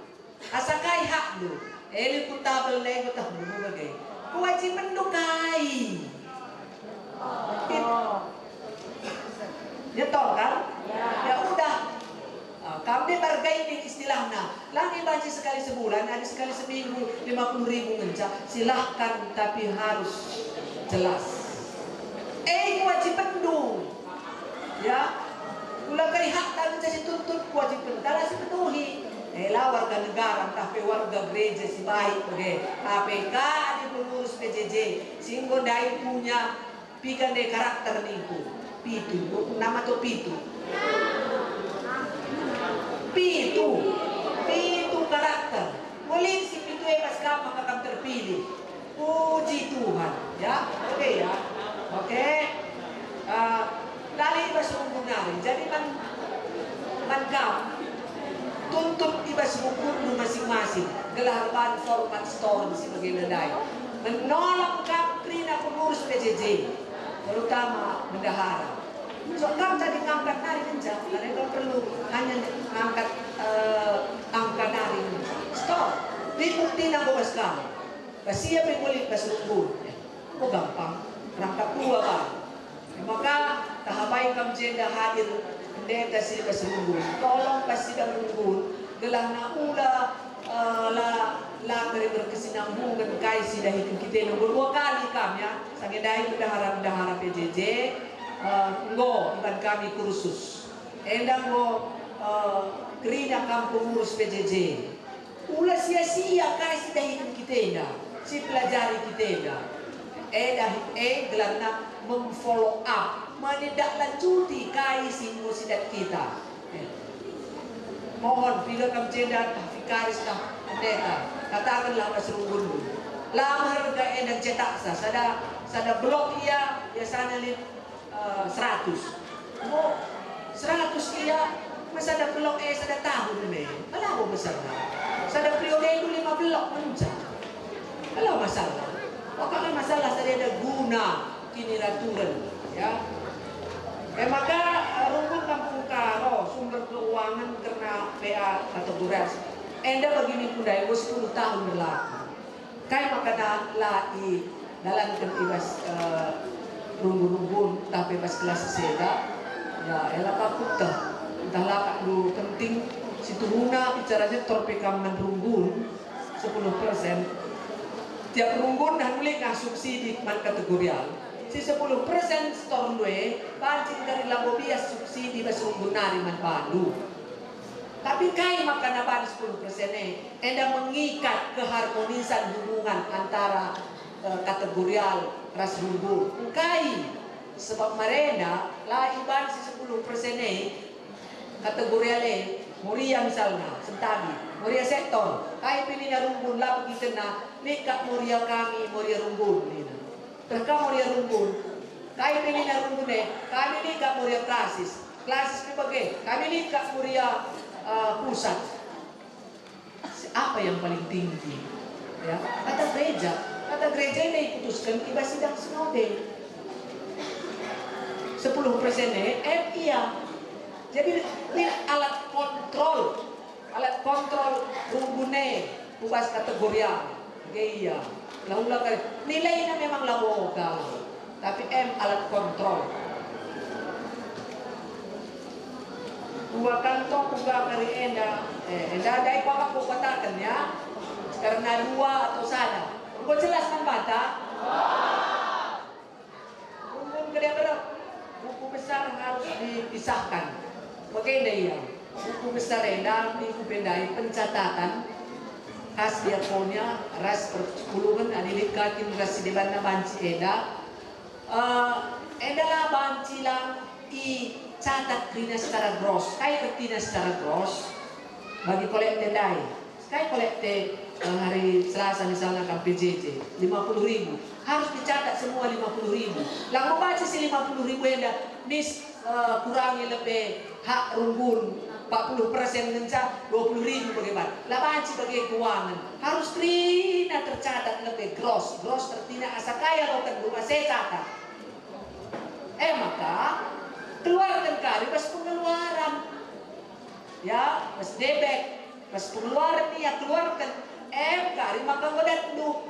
asa kai hak dulu ku tabel lego tak dulu bagai kewajiban do kai nyetor kan ya udah kami bargai ini istilahnya lagi baca sekali sebulan ada sekali seminggu 50.000 ngenca silahkan tapi harus jelas kewajiban dulu ya ulang kali hak tadi jadi tuntut kewajiban kalau dipenuhi warga negara entah warga gereja si baik APK di pengurus PJJ sehingga dai punya pikan de karakter niku pitu nama tu pitu karakter boleh si pitu pas kamu akan terpilih puji Tuhan ya oke Dali ibas menggunari, jadi man tuntut ibas menggunung masing-masing gelarban format store sebagai nedai menolong krina pengurus PJJ terutama bendahara so kamu tadi ngangkat nari kencang karena kamu perlu hanya ngangkat angka nari store bukti na bukas kamu siapa yang boleh pasukun gampang rangkap dua kan maka tahapai kam jenda hadir pendeta si kaserunggun tolong pasti dah runggun gelah na ula la dari berkesinambungan kai si dah hitung kita nomor 2 kali kam ya sange dai bendahara PJJ ngo iban kami kursus endang ngo kerina kam pengurus PJJ Ula sia-sia kai si dahikan kita dah, si pelajari kita dah. Gelarna memfollow up, menindaklanjuti kai si sidat kita. Mohon bila kamu cedak fikaris dah pendeta, katakanlah Nasrullah dulu. Lama harga enak cetak sada blok ia sana 100. Mau 100 ia masa ada blok sada tahun ni. Kalau besar dah. Sada periode itu 5 blok menca. Kalau masalah. Pokoknya masalah tadi ada guna kini raturan, ya. Maka rumput Kampung Karo sumber keuangan karena PA kategori enda begini pun dah 10 tahun berlaku. Kai makana lai dalam ibas rumbun-rumbun tapi pas kelas seda ya elah kaputa entah lah lu penting situ guna bicaranya torpekaman rumbun 10%. Tiap rumbun dah mulai nggak subsidi man kategorial. Si 10% store dua, pancing dari labo bias subsidi bas rumbun nari man balu. Tapi kai makan apa 10% ni, enda mengikat keharmonisan hubungan antara kategorial ras rumbun. Kai sebab mereka lah iban si 10% ni kategorial ni. Moria misalnya, sentabi, Moria sektor, kai pilih na rumbun lah kita na, nikah Moria kami, Moria rumbun ni. Terkah Moria rumbun, kai pilih na rumbun ni, kami nikah Moria klasis ni bagai, kami nikah Moria pusat. Apa yang paling tinggi? Ya, kata gereja ini putuskan iba sidang sinode. 10% ni, iya. Jadi ini alat kontrol rumbune ubas kategorial. Gaya. Laulah kali nilainya memang laboga, tapi alat kontrol. Dua kantong buka kari enda dai kwa aku katakan ya. Karena dua atau sana. Kau jelas kan bata? Rumbun gede berapa? Buku besar harus dipisahkan. Bagaimana ya? Buku besar dalam buku pendai pencatatan khas diakonia ras perpuluhan adilikakin ras di bana banci eda lah banci lang i catat krina secara gross kai ketina secara gross bagi kolekte dai kai kolekte hari Selasa misalnya kan PJJ 50.000 harus dicatat semua 50.000 lang membaca si 50.000 eda nis kurangi lebih hak rumbun 40% ngencak 20.000 bagaimana? Labanci bagi keuangan harus trina tercatat lebih gross tertina asa kaya lo kan rumah saya catat. Maka keluarkan kali pas pengeluaran ya pas debit pas pengeluaran nih ya keluarkan kali maka wadah dulu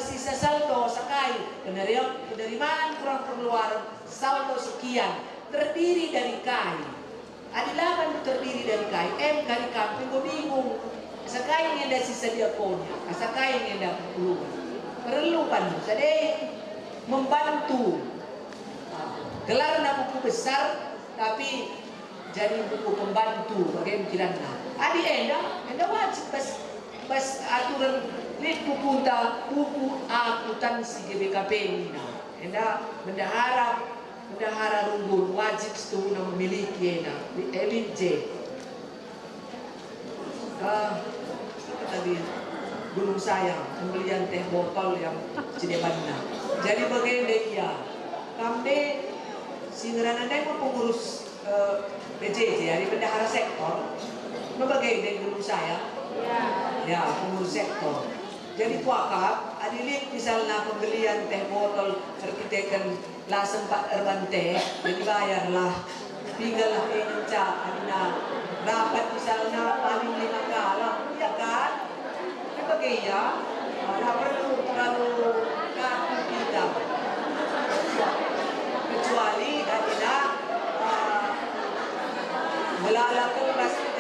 sisa saldo sakai penerimaan kurang pengeluaran saldo sekian terdiri dari kai. Adilaman terdiri dari kai. Kali kampung gue bingung. Asa kai yang ada sisa diakonia. Asa kai yang ada perlu kan. Jadi membantu. Gelar buku besar tapi jadi buku pembantu bagaimana kirana. Adi enda wajib bas aturan lid buku akuntansi GBKP ini. Enda bendahara rumbun wajib setuju memiliki elit J. Tadi Gunung Sayang pembelian teh botol yang Cidebanna. Jadi bagaimana dia? Kami singeran anda mau pengurus PJJ hari bendahara sektor. Bagaimana Gunung Sayang? Ya pengurus sektor. Jadi kuakap, adilik misalnya pembelian teh botol terkitekan lah sempat erbante, jadi bayarlah. Tinggallah enca, adina rapat misalnya paling 5 kali, ya kan? Bagaimana? Ada perlu terlalu kartu kita. Kecuali adina melalakan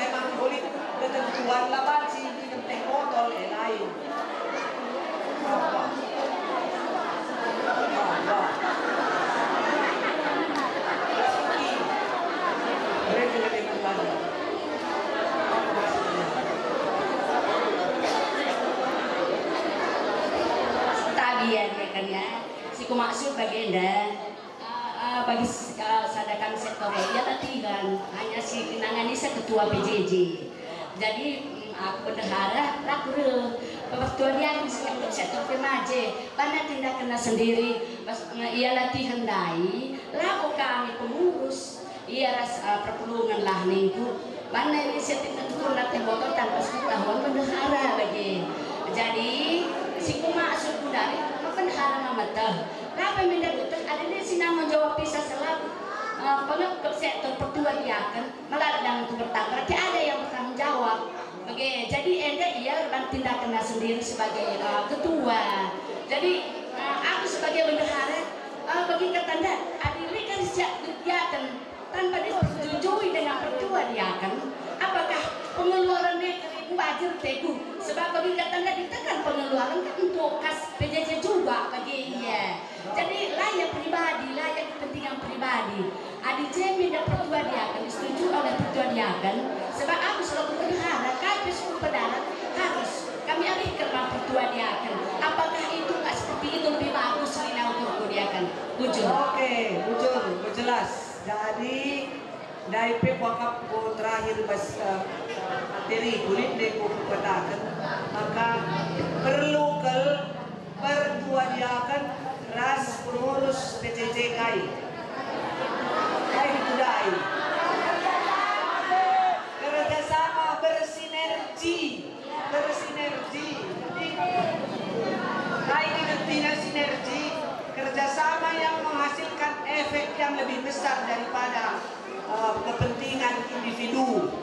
memang boleh ketentuan laban sih minum teh botol lain. siku maksud bagenda bagi sadakan sektor ya latihan hanya si kenangan ini ketua PJJ. Jadi aku bendahara rakur pertua dia di sektor remaja pada tindak kena sendiri ia latihan dai laku kami pengurus ia rasa perpulungan lah minggu mana inisiatif itu latih botol tanpa pengetahuan bendahara bagi. Jadi si maksud dari bendahara mamatah apa yang mendapat ada di sini menjawab bisa selaku pengekut sektor pertua dia akan meladang untuk bertanggung berarti ada yang bertanggung jawab. Oke, jadi anda ia tindakan sendiri sebagai ketua. Jadi aku sebagai bendahara bagi ketanda adili kan kegiatan tanpa disetujui dengan pertua dia akan apakah pengeluarannya wajar teguh sebab bagi ketanda ditekan pengeluaran kan untuk kas PJJ juga bagi ia. Jadi layak pribadi, layak kepentingan pribadi. Adi Jemi dan pertua dia akan disetujui oleh pertua dia akan sebab aku selalu bendahara kami suruh pendarat harus kami alihkan pertua dia akan apakah itu nggak seperti itu lebih bagus Lina untuk dia akan bujur. Oke, bujur, jelas. Jadi dari wakaf terakhir materi kulit deh katakan maka perlu ke pertua dia akan ras pengurus PJJ kai budaya kerjasama bersinergi kai dengan sinergi kerjasama yang menghasilkan efek yang lebih besar daripada kepentingan individu.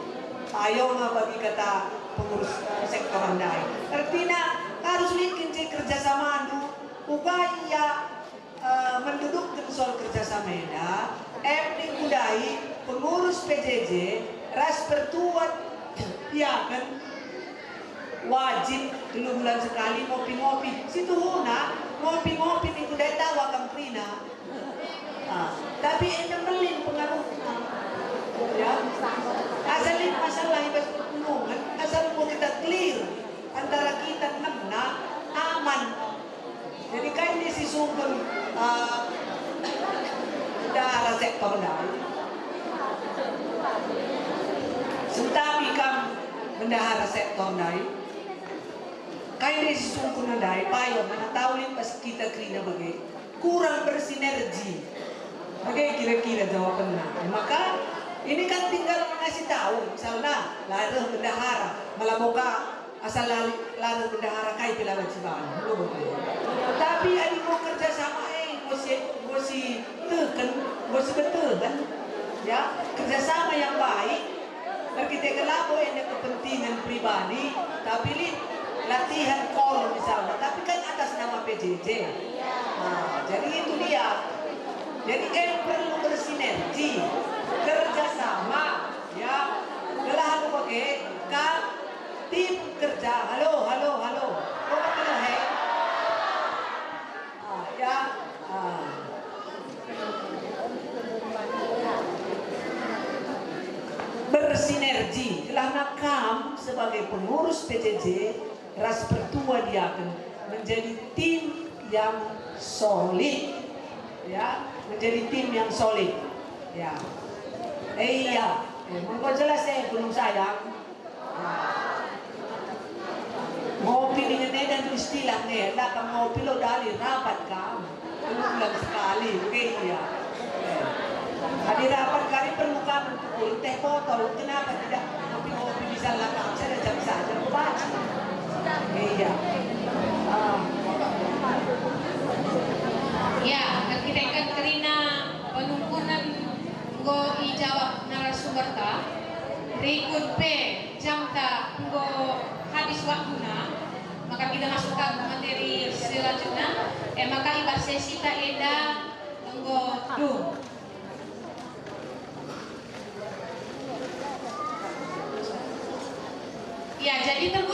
Ayo bagi kata pengurus sektor andai. Artinya harus bikin kerjasama anu. Upaya mendudukkan soal kerjasama eda. Epni budai pengurus PJJ ras pertuan ya kan wajib 3 bulan sekali ngopi-ngopi. Situ huna ngopi-ngopi nih kudai tahu akan prina. Tapi enda melin pengaruhnya. Ya, asalin masalah ibas perpulungan, asal mau kita clear antara kita ngemna aman. Jadi kan ini si sumber daerah sektor dah. Sentapi kam bendahara sektor dah. Kain ini si sumber dah. Payo mana tahu pas kita kerina bagai kurang bersinergi. Oke, kira-kira jawabannya. Maka ini kan tinggal mengasih tahu, misalnya larang bendahara, malah boka asal larang bendahara kai pila wajiban. Tapi adik mau kerja sama gosi tekan, gosi betul kan? Ya, kerjasama yang baik. Kita kelabo ini kepentingan pribadi, tapi latihan kol misalnya, tapi kan atas nama PJJ. Nah, jadi itu dia. Jadi perlu bersinergi, kerjasama, ya. Gelah aku pakai tim kerja. Halo. Kau kenal ya. Bersinergi. Gelah nakam sebagai pengurus PJJ, ras pertua dia akan menjadi tim yang solid, ya. Menjadi tim yang solid, ya. Iya, mau jelas belum sayang. Ngopi dengan dan istilah lah kamu ngopi lo dari rapat kamu, bulan sekali, iya. Di rapat kali perlu kamu tukul teh botol, kenapa tidak ngopi bisa lakam saja jam saja baca. Iya. Ya, kita akan kerina penumpunan go ijawab narasumber ta. Berikut P jam ta go habis waktunya. Maka kita masukkan materi selanjutnya. Maka ibar sesi ta eda go do. Ya, jadi terus